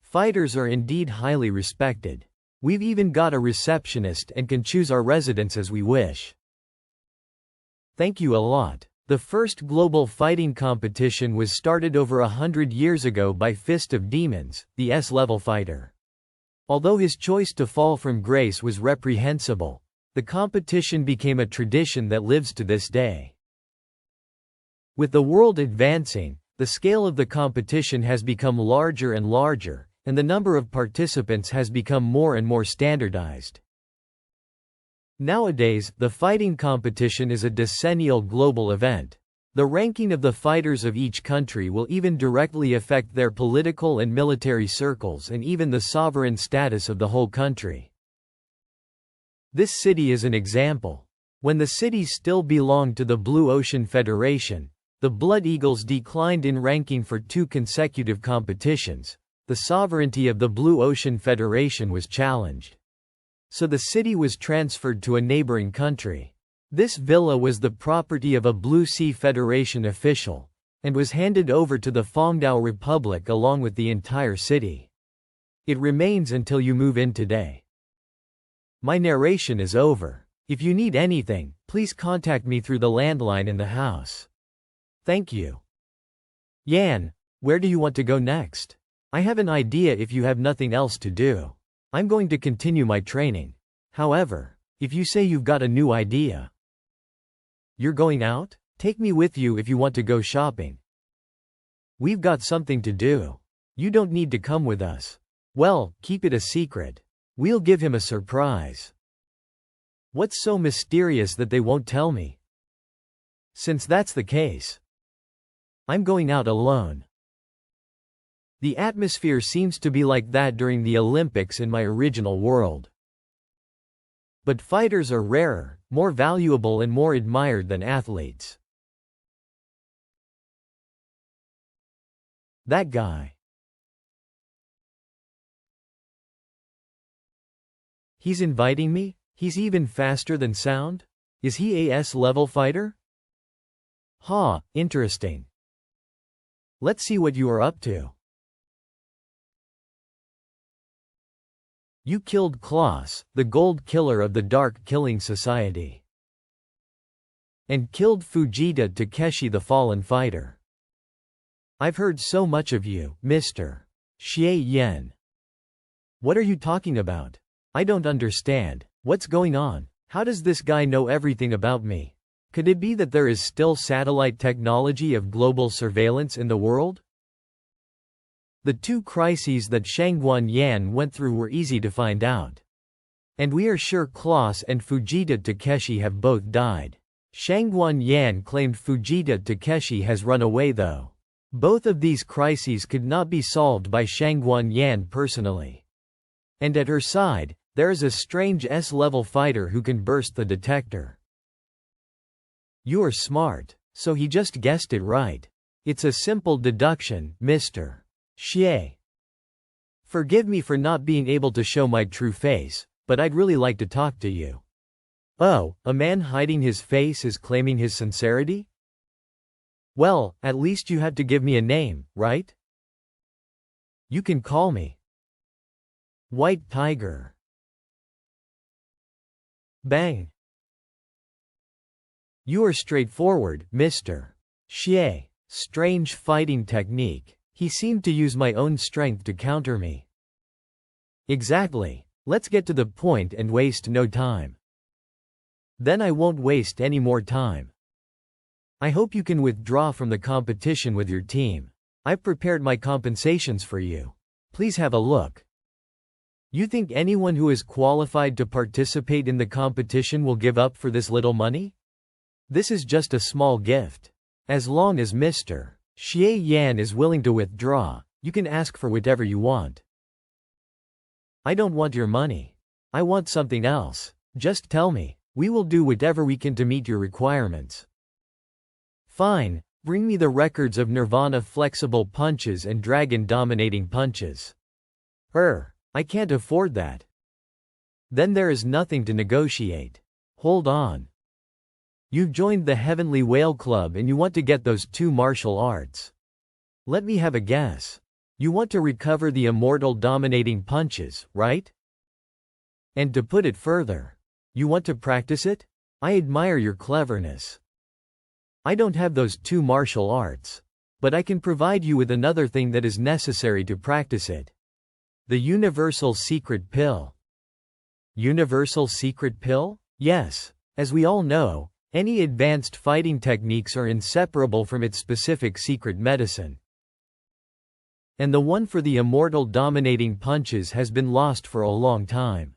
Fighters are indeed highly respected. We've even got a receptionist and can choose our residence as we wish. Thank you a lot. The first global fighting competition was started over 100 years ago by Fist of Demons, the S-level fighter. Although his choice to fall from grace was reprehensible, the competition became a tradition that lives to this day. With the world advancing, the scale of the competition has become larger and larger, and the number of participants has become more and more standardized. Nowadays, the fighting competition is a decennial global event. The ranking of the fighters of each country will even directly affect their political and military circles and even the sovereign status of the whole country. This city is an example. When the city still belonged to the Blue Ocean Federation, the Blood Eagles declined in ranking for 2 consecutive competitions. The sovereignty of the Blue Ocean Federation was challenged. So the city was transferred to a neighboring country. This villa was the property of a Blue Sea Federation official, and was handed over to the Fongdao Republic along with the entire city. It remains until you move in today. My narration is over. If you need anything, please contact me through the landline in the house. Thank you. Yan, where do you want to go next? I have an idea if you have nothing else to do. I'm going to continue my training. However, if you say you've got a new idea. You're going out? Take me with you if you want to go shopping. We've got something to do. You don't need to come with us. Well, keep it a secret. We'll give him a surprise. What's so mysterious that they won't tell me? Since that's the case, I'm going out alone. The atmosphere seems to be like that during the Olympics in my original world. But fighters are rarer, more valuable and more admired than athletes. That guy. He's inviting me? He's even faster than sound? Is he a S-level fighter? Ha, interesting. Let's see what you are up to. You killed Klaus, the Gold Killer of the Dark Killing Society. And killed Fujita Takeshi, the fallen fighter. I've heard so much of you, Mr. Xie Yen. What are you talking about? I don't understand. What's going on? How does this guy know everything about me? Could it be that there is still satellite technology of global surveillance in the world? The 2 crises that Shangguan Yan went through were easy to find out. And we are sure Klaus and Fujita Takeshi have both died. Shangguan Yan claimed Fujita Takeshi has run away though. Both of these crises could not be solved by Shangguan Yan personally. And at her side, there is a strange S-level fighter who can burst the detector. You are smart, so he just guessed it right. It's a simple deduction, Mr. Xie. Forgive me for not being able to show my true face, but I'd really like to talk to you. Oh, a man hiding his face is claiming his sincerity? Well, at least you have to give me a name, right? You can call me White Tiger. Bang. You are straightforward, Mr. Xie. Strange fighting technique. He seemed to use my own strength to counter me. Exactly. Let's get to the point and waste no time. Then I won't waste any more time. I hope you can withdraw from the competition with your team. I've prepared my compensations for you. Please have a look. You think anyone who is qualified to participate in the competition will give up for this little money? This is just a small gift. As long as Mr. Xie Yan is willing to withdraw, you can ask for whatever you want. I don't want your money. I want something else. Just tell me. We will do whatever we can to meet your requirements. Fine, bring me the records of Nirvana flexible punches and dragon dominating punches. I can't afford that. Then there is nothing to negotiate. Hold on. You've joined the Heavenly Whale Club and you want to get those 2 martial arts. Let me have a guess. You want to recover the immortal dominating punches, right? And to put it further, you want to practice it? I admire your cleverness. I don't have those 2 martial arts, but I can provide you with another thing that is necessary to practice it. The Universal Secret Pill. Universal Secret Pill? Yes. As we all know, Any advanced fighting techniques are inseparable from its specific secret medicine. And the one for the immortal dominating punches has been lost for a long time.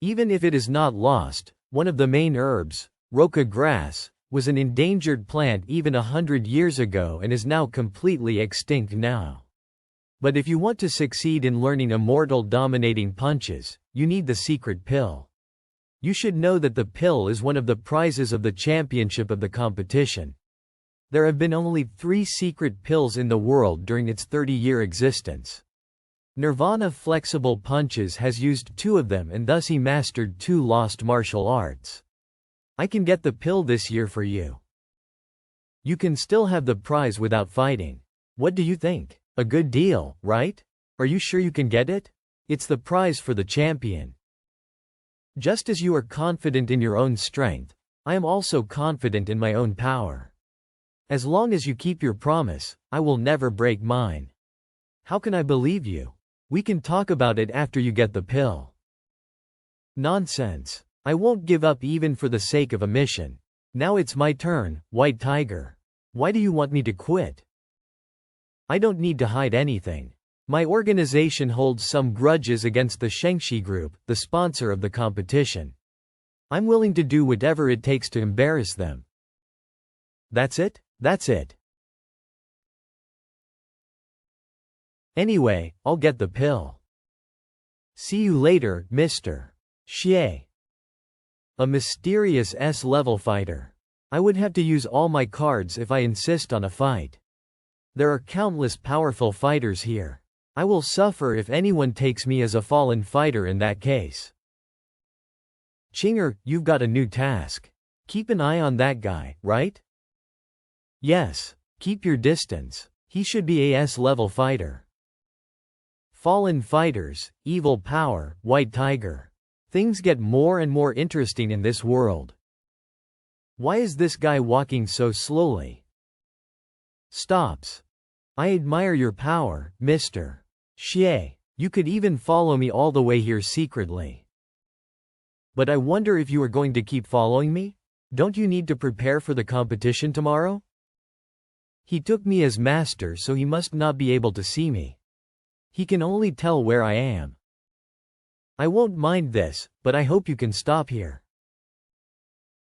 Even if it is not lost, one of the main herbs, roca grass, was an endangered plant even 100 years ago and is now completely extinct now. But if you want to succeed in learning immortal dominating punches, you need the secret pill. You should know that the pill is one of the prizes of the championship of the competition. There have been only 3 secret pills in the world during its 30-year existence. Nirvana Flexible Punches has used 2 of them and thus he mastered 2 lost martial arts. I can get the pill this year for you. You can still have the prize without fighting. What do you think? A good deal, right? Are you sure you can get it? It's the prize for the champion. Just as you are confident in your own strength, I am also confident in my own power. As long as you keep your promise, I will never break mine. How can I believe you? We can talk about it after you get the pill. Nonsense. I won't give up even for the sake of a mission. Now it's my turn, White Tiger. Why do you want me to quit? I don't need to hide anything. My organization holds some grudges against the Shengshi Group, the sponsor of the competition. I'm willing to do whatever it takes to embarrass them. That's it? That's it. Anyway, I'll get the pill. See you later, Mr. Xie. A mysterious S-level fighter. I would have to use all my cards if I insist on a fight. There are countless powerful fighters here. I will suffer if anyone takes me as a fallen fighter in that case. Chinger, you've got a new task. Keep an eye on that guy, right? Yes, keep your distance. He should be a S-level fighter. Fallen fighters, evil power, White Tiger. Things get more and more interesting in this world. Why is this guy walking so slowly? Stops. I admire your power, Mr. Xie. You could even follow me all the way here secretly. But I wonder if you are going to keep following me? Don't you need to prepare for the competition tomorrow? He took me as master, so he must not be able to see me. He can only tell where I am. I won't mind this, but I hope you can stop here.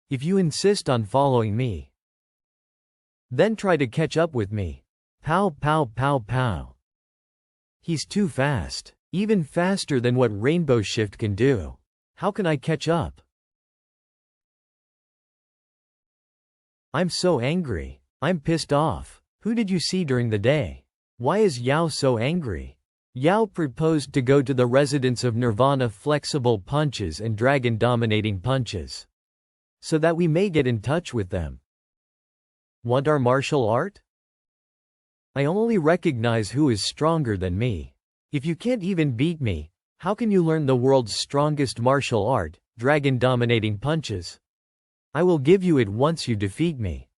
If you insist on following me, then try to catch up with me. Pow pow pow pow. He's too fast. Even faster than what Rainbow Shift can do. How can I catch up? I'm so angry. I'm pissed off. Who did you see during the day? Why is Yao so angry? Yao proposed to go to the residence of Nirvana Flexible Punches and Dragon Dominating Punches. So that we may get in touch with them. Want our martial art? I only recognize who is stronger than me. If you can't even beat me, how can you learn the world's strongest martial art, Dragon Dominating Punches? I will give you it once you defeat me.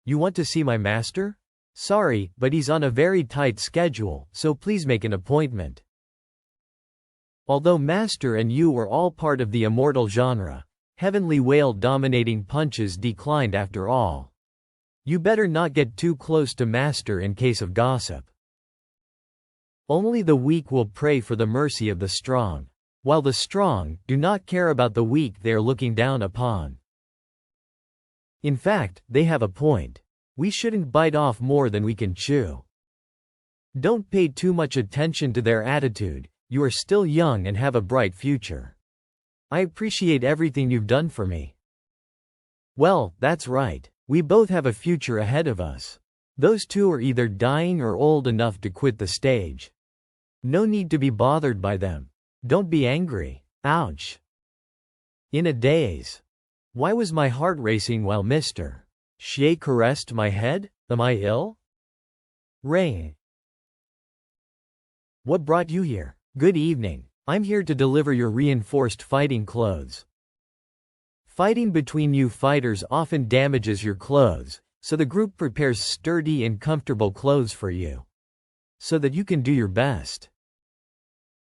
You want to see my master? Sorry, but he's on a very tight schedule, so please make an appointment. Although Master and you were all part of the immortal genre, Heavenly Whale Dominating Punches declined after all. You better not get too close to Master in case of gossip. Only the weak will pray for the mercy of the strong, while the strong do not care about the weak they are looking down upon. In fact, they have a point. We shouldn't bite off more than we can chew. Don't pay too much attention to their attitude. You are still young and have a bright future. I appreciate everything you've done for me. Well, that's right. We both have a future ahead of us. Those two are either dying or old enough to quit the stage. No need to be bothered by them. Don't be angry. Ouch. In a daze. Why was my heart racing while Mr. Xie caressed my head? Am I ill? Rain. What brought you here? Good evening. I'm here to deliver your reinforced fighting clothes. Fighting between you fighters often damages your clothes, so the group prepares sturdy and comfortable clothes for you, so that you can do your best.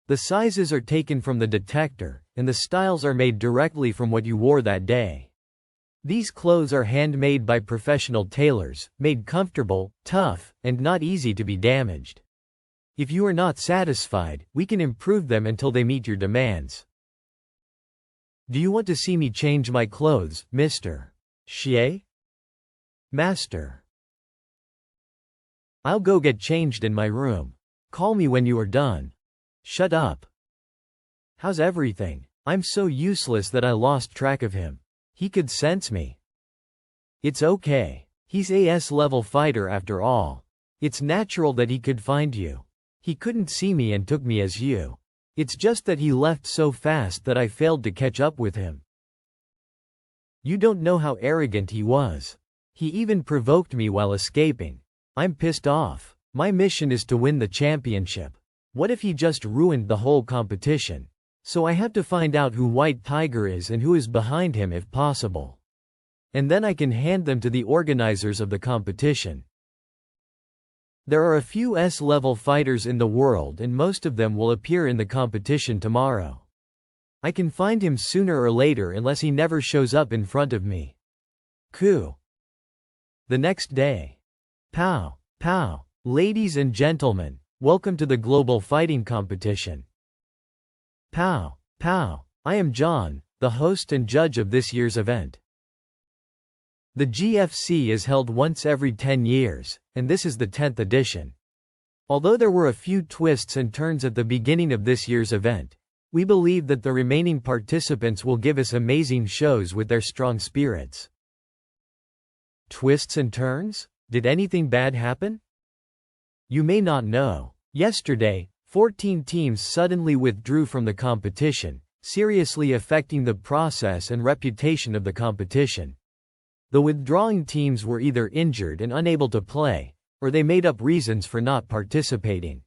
The sizes are taken from the detector, and the styles are made directly from what you wore that day. These clothes are handmade by professional tailors, made comfortable, tough, and not easy to be damaged. If you are not satisfied, we can improve them until they meet your demands. Do you want to see me change my clothes, Mr. Xie? Master. I'll go get changed in my room. Call me when you are done. Shut up. How's everything? I'm so useless that I lost track of him. He could sense me. It's okay. He's a S-level fighter after all. It's natural that he could find you. He couldn't see me and took me as you. It's just that he left so fast that I failed to catch up with him. You don't know how arrogant he was. He even provoked me while escaping. I'm pissed off. My mission is to win the championship. What if he just ruined the whole competition? So I have to find out who White Tiger is and who is behind him if possible. And then I can hand them to the organizers of the competition. There are a few S-level fighters in the world and most of them will appear in the competition tomorrow. I can find him sooner or later unless he never shows up in front of me. Coup. The next day. Pow, pow. Ladies and gentlemen, welcome to the global fighting competition. Pow, pow. I am John, the host and judge of this year's event. The GFC is held once every 10 years, and this is the 10th edition. Although there were a few twists and turns at the beginning of this year's event, we believe that the remaining participants will give us amazing shows with their strong spirits. Twists and turns? Did anything bad happen? You may not know. Yesterday, 14 teams suddenly withdrew from the competition, seriously affecting the process and reputation of the competition. The withdrawing teams were either injured and unable to play, or they made up reasons for not participating.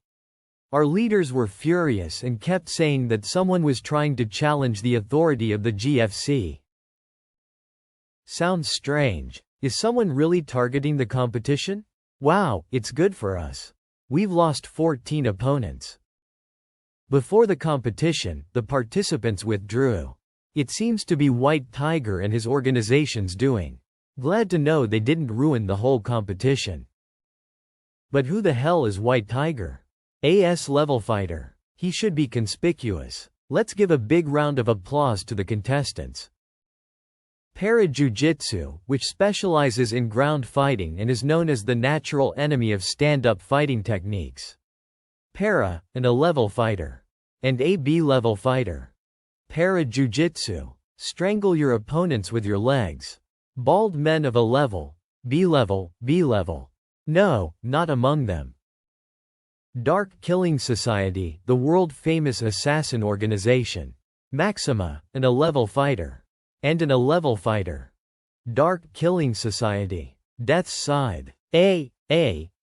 Our leaders were furious and kept saying that someone was trying to challenge the authority of the GFC. Sounds strange. Is someone really targeting the competition? Wow, it's good for us. We've lost 14 opponents. Before the competition, the participants withdrew. It seems to be White Tiger and his organization's doing. Glad to know they didn't ruin the whole competition. But who the hell is White Tiger? AS level fighter. He should be conspicuous. Let's give a big round of applause to the contestants. Para-Jiu-Jitsu, which specializes in ground fighting and is known as the natural enemy of stand-up fighting techniques. Para, an A-level fighter. And a B-level fighter. Para-Jiu-Jitsu. Strangle your opponents with your legs. Bald men of A-level, B-level, B-level. No, not among them. Dark Killing Society, the world-famous assassin organization. Maxima, an A-level fighter. And an A-level fighter. Dark Killing Society. Death's Side. A,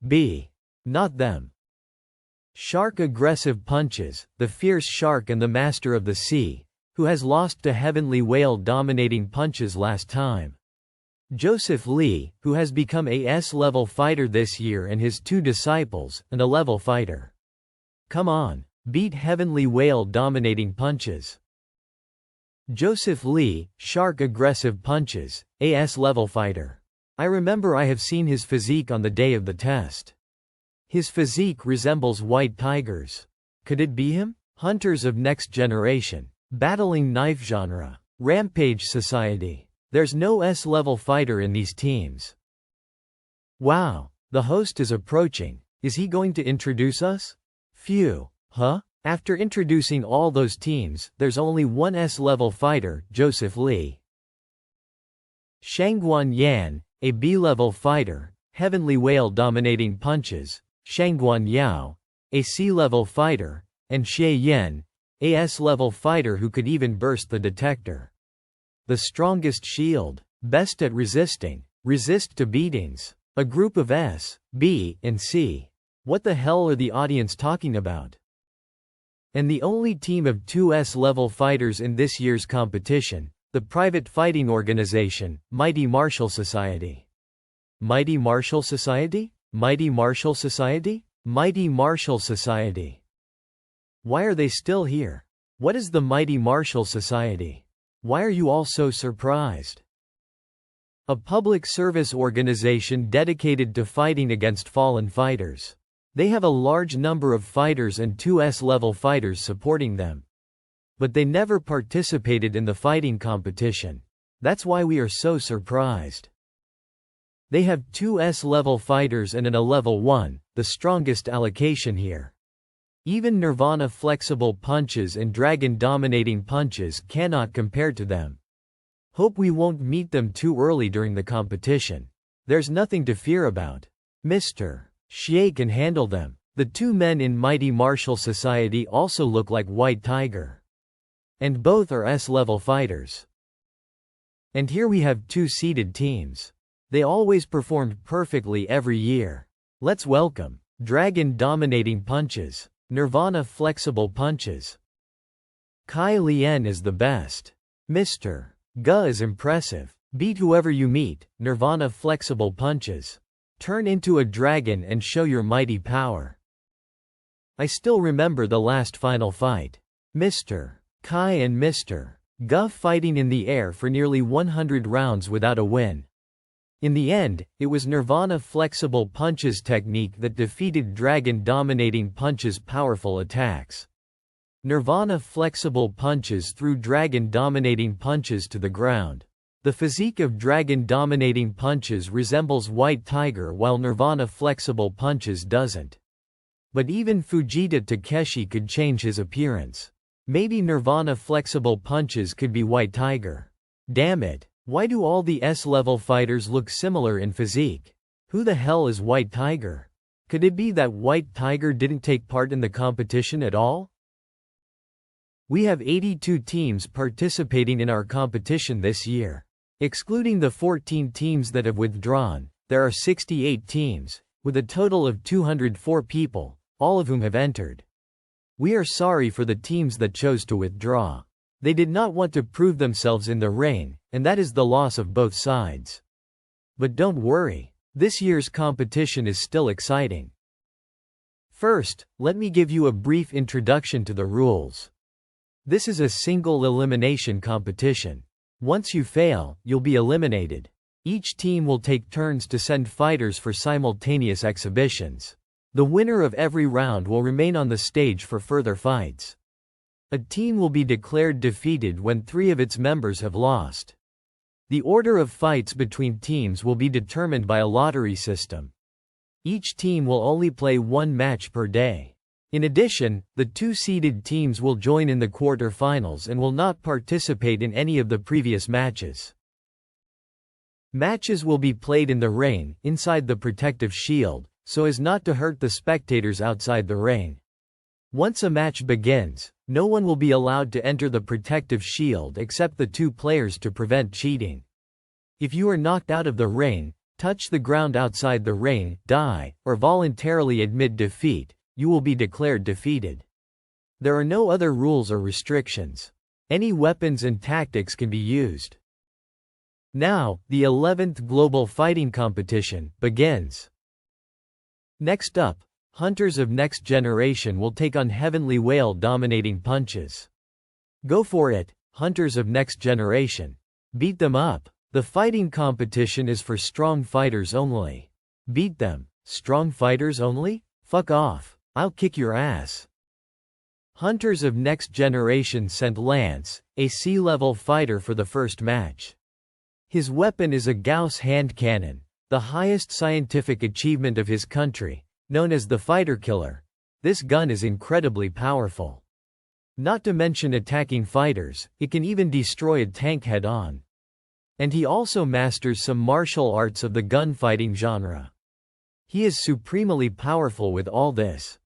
B. Not them. Shark Aggressive Punches, the fierce shark and the master of the sea, who has lost to Heavenly Whale dominating punches last time. Joseph Lee, who has become a S-level fighter this year, and his two disciples, an A-level fighter. Come on, beat Heavenly Whale dominating punches. Joseph Lee, Shark Aggressive Punches, AS-level fighter. I remember I have seen his physique on the day of the test. His physique resembles White Tiger's. Could it be him? Hunters of Next Generation. Battling Knife Genre. Rampage Society. There's no S-level fighter in these teams. Wow, the host is approaching. Is he going to introduce us? Phew. Huh? After introducing all those teams, there's only one S-level fighter, Joseph Lee. Shangguan Yan, a B-level fighter, Heavenly Whale dominating punches, Shangguan Yao, a C-level fighter, and Xie Yan, a S-level fighter who could even burst the detector. The strongest shield, best at resisting, resist to beatings. A group of S, B, and C. What the hell are the audience talking about? And the only team of 2 S-level fighters in this year's competition, the private fighting organization, Mighty Martial Society. Mighty Martial Society? Mighty Martial Society? Mighty Martial Society. Why are they still here? What is the Mighty Martial Society? Why are you all so surprised? a public service organization dedicated to fighting against fallen fighters. They have a large number of fighters and 2 S-level fighters supporting them. But they never participated in the fighting competition. That's why we are so surprised. They have 2 S-level fighters and a level 1, the strongest allocation here. Even Nirvana flexible punches and dragon dominating punches cannot compare to them. Hope we won't meet them too early during the competition. There's nothing to fear about. Mr. Xie can handle them. The 2 men in Mighty Martial Society also look like White Tiger. And both are S-level fighters. And here we have 2 seeded teams. They always performed perfectly every year. Let's welcome Dragon Dominating Punches, Nirvana Flexible Punches. Kai Lian is the best. Mr. Ge is impressive. Beat whoever you meet, Nirvana Flexible Punches. Turn into a dragon and show your mighty power. I still remember the last final fight. Mr. Kai and Mr. Ge fighting in the air for nearly 100 rounds without a win. In the end, it was Nirvana Flexible Punches technique that defeated Dragon Dominating Punches' powerful attacks. Nirvana Flexible Punches threw Dragon Dominating Punches to the ground. The physique of Dragon Dominating Punches resembles White Tiger while Nirvana Flexible Punches doesn't. But even Fujita Takeshi could change his appearance. Maybe Nirvana Flexible Punches could be White Tiger. Damn it. Why do all the S-level fighters look similar in physique? Who the hell is White Tiger? Could it be that White Tiger didn't take part in the competition at all? We have 82 teams participating in our competition this year. Excluding the 14 teams that have withdrawn, there are 68 teams, with a total of 204 people, all of whom have entered. We are sorry for the teams that chose to withdraw. They did not want to prove themselves in the ring, and that is the loss of both sides. But don't worry, this year's competition is still exciting. First, let me give you a brief introduction to the rules. This is a single elimination competition. Once you fail, you'll be eliminated. Each team will take turns to send fighters for simultaneous exhibitions. The winner of every round will remain on the stage for further fights. A team will be declared defeated when 3 of its members have lost. The order of fights between teams will be determined by a lottery system. Each team will only play 1 match per day. In addition, the 2 seeded teams will join in the quarter-finals and will not participate in any of the previous matches. Matches will be played in the ring, inside the protective shield, so as not to hurt the spectators outside the ring. Once a match begins, no one will be allowed to enter the protective shield except the 2 players to prevent cheating. If you are knocked out of the ring, touch the ground outside the ring, die, or voluntarily admit defeat, you will be declared defeated. There are no other rules or restrictions. Any weapons and tactics can be used. Now, the 11th Global Fighting Competition begins. Next up, Hunters of Next Generation will take on Heavenly Whale Dominating Punches. Go for it, Hunters of Next Generation. Beat them up. The fighting competition is for strong fighters only. Beat them. Strong fighters only? Fuck off. I'll kick your ass. Hunters of Next Generation sent Lance, a C-level fighter for the first match. His weapon is a Gauss hand cannon, the highest scientific achievement of his country, known as the Fighter Killer. This gun is incredibly powerful. Not to mention attacking fighters, it can even destroy a tank head-on. And he also masters some martial arts of the gunfighting genre. He is supremely powerful with all this.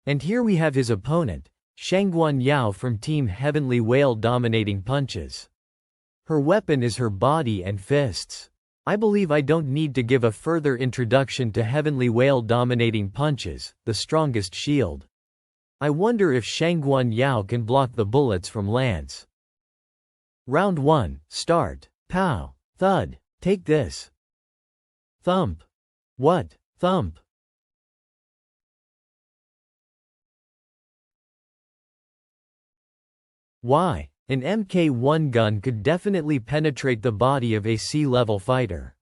And here we have his opponent, Shangguan Yao from Team Heavenly Whale Dominating Punches. Her weapon is her body and fists. I believe I don't need to give a further introduction to Heavenly Whale Dominating Punches, the strongest shield. I wonder if Shangguan Yao can block the bullets from Lance. Round 1, start. Pow. Thud. Take this. Thump. What? Thump. Why? An Mk1 gun could definitely penetrate the body of a sea-level fighter.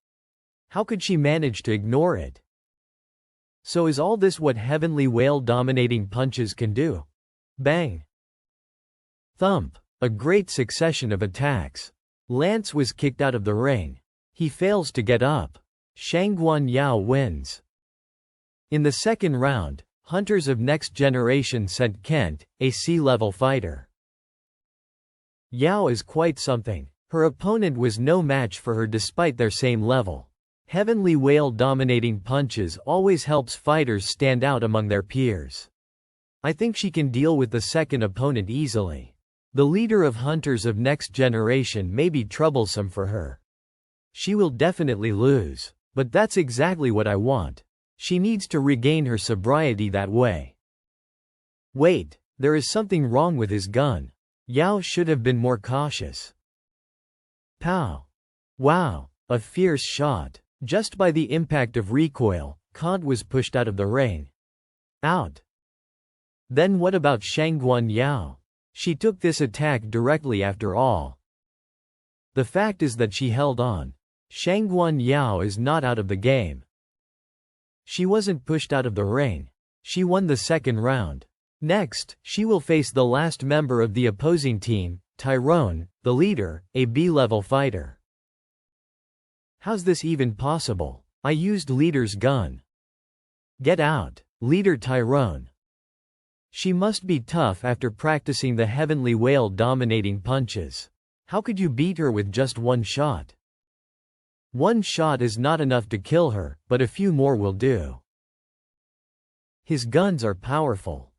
How could she manage to ignore it? So is all this what heavenly whale dominating punches can do? Bang! Thump! A great succession of attacks. Lance was kicked out of the ring. He fails to get up. Shangguan Yao wins. In the second round, Hunters of Next Generation sent Kent, a sea-level fighter. Yao is quite something. Her opponent was no match for her despite their same level. Heavenly whale dominating punches always helps fighters stand out among their peers. I think she can deal with the second opponent easily. The leader of Hunters of Next Generation may be troublesome for her. She will definitely lose. But that's exactly what I want. She needs to regain her sobriety that way. Wait, there is something wrong with his gun. Yao should have been more cautious. Pow! Wow, a fierce shot. Just by the impact of recoil, Kant was pushed out of the ring. Out. Then what about Shangguan Yao? She took this attack directly after all. The fact is that she held on. Shangguan Yao is not out of the game. She wasn't pushed out of the ring. She won the second round. Next, she will face the last member of the opposing team, Tyrone, the leader, a B-level fighter. How's this even possible? I used leader's gun. Get out, leader Tyrone. She must be tough after practicing the heavenly whale dominating punches. How could you beat her with just one shot? One shot is not enough to kill her, but a few more will do. His guns are powerful.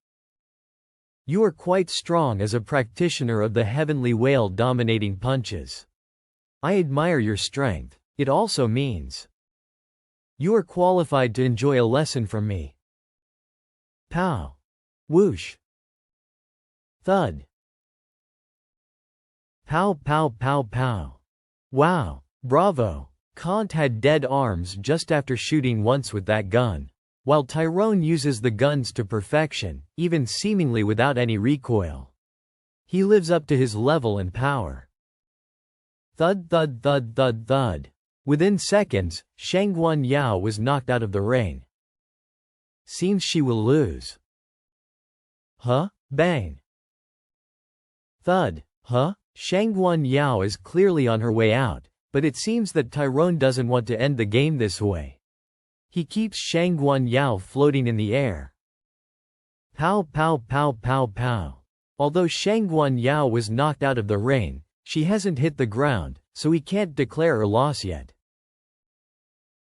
You are quite strong as a practitioner of the heavenly whale dominating punches. I admire your strength. It also means you are qualified to enjoy a lesson from me. Pow! Whoosh! Thud! Pow pow pow pow! Wow! Bravo! Kant had dead arms just after shooting once with that gun. While Tyrone uses the guns to perfection, even seemingly without any recoil. He lives up to his level and power. Thud thud thud thud thud. Within seconds, Shangguan Yao was knocked out of the ring. Seems she will lose. Huh? Bang. Thud. Huh? Shangguan Yao is clearly on her way out, but it seems that Tyrone doesn't want to end the game this way. He keeps Shangguan Yao floating in the air. Pow pow pow pow pow. Although Shangguan Yao was knocked out of the ring, she hasn't hit the ground, so he can't declare her loss yet.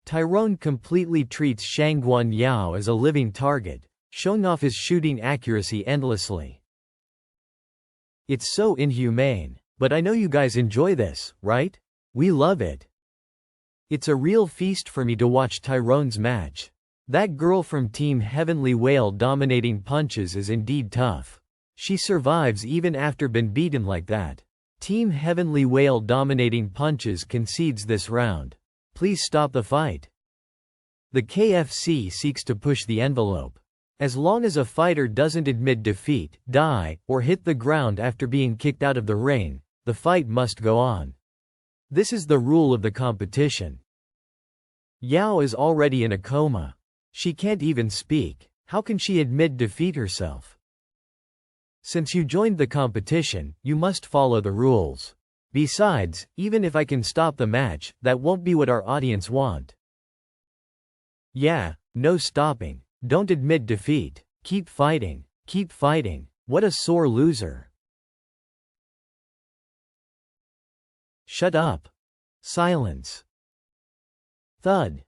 Tyrone completely treats Shangguan Yao as a living target, showing off his shooting accuracy endlessly. It's so inhumane, but I know you guys enjoy this, right? We love it. It's a real feast for me to watch Tyrone's match. That girl from Team Heavenly Whale dominating punches is indeed tough. She survives even after being beaten like that. Team Heavenly Whale dominating punches concedes this round. Please stop the fight. The KFC seeks to push the envelope. As long as a fighter doesn't admit defeat, die, or hit the ground after being kicked out of the ring, the fight must go on. This is the rule of the competition. Yao is already in a coma. She can't even speak. How can she admit defeat herself? Since you joined the competition, you must follow the rules. Besides, even if I can stop the match, that won't be what our audience want. Yeah, no stopping. Don't admit defeat. Keep fighting. Keep fighting. What a sore loser. Shut up. Silence. Thud.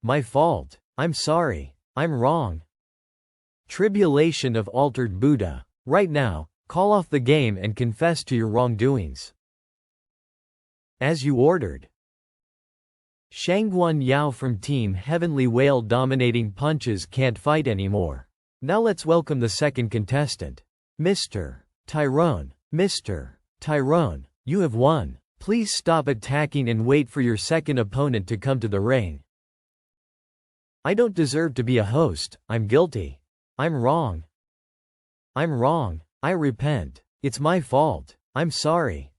My fault. I'm sorry. I'm wrong. Tribulation of altered Buddha. Right now, call off the game and confess to your wrongdoings. As you ordered. Shangguan Yao from Team Heavenly Whale dominating punches can't fight anymore. Now let's welcome the second contestant. Mr. Tyrone. Mr. Tyrone, you have won. Please stop attacking and wait for your second opponent to come to the ring. I don't deserve to be a host. I'm guilty. I'm wrong. I'm wrong. I repent. It's my fault. I'm sorry.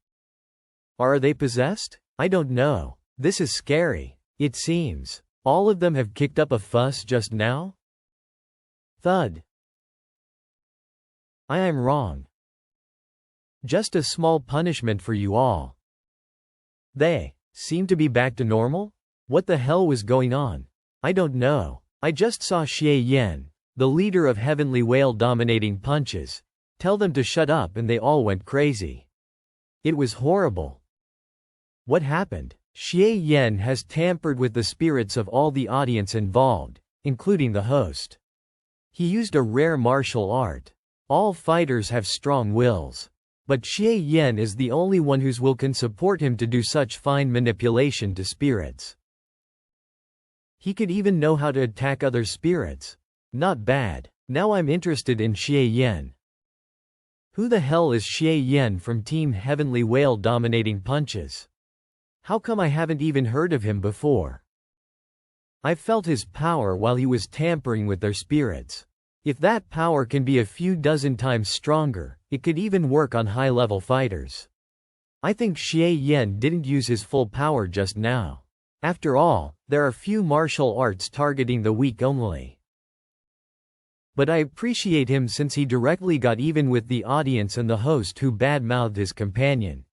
Are they possessed? I don't know. This is scary. It seems. All of them have kicked up a fuss just now? Thud. I am wrong. Just a small punishment for you all. They seem to be back to normal? What the hell was going on? I don't know. I just saw Xie Yan, the leader of Heavenly Whale dominating punches, tell them to shut up and they all went crazy. It was horrible. What happened? Xie Yan has tampered with the spirits of all the audience involved, including the host. He used a rare martial art. All fighters have strong wills. But Xie Yan is the only one whose will can support him to do such fine manipulation to spirits. He could even know how to attack other spirits. Not bad. Now I'm interested in Xie Yan. Who the hell is Xie Yan from Team Heavenly Whale dominating punches? How come I haven't even heard of him before? I felt his power while he was tampering with their spirits. If that power can be a few dozen times stronger, it could even work on high-level fighters. I think Xie Yan didn't use his full power just now. After all, there are few martial arts targeting the weak only. But I appreciate him since he directly got even with the audience and the host who bad-mouthed his companion.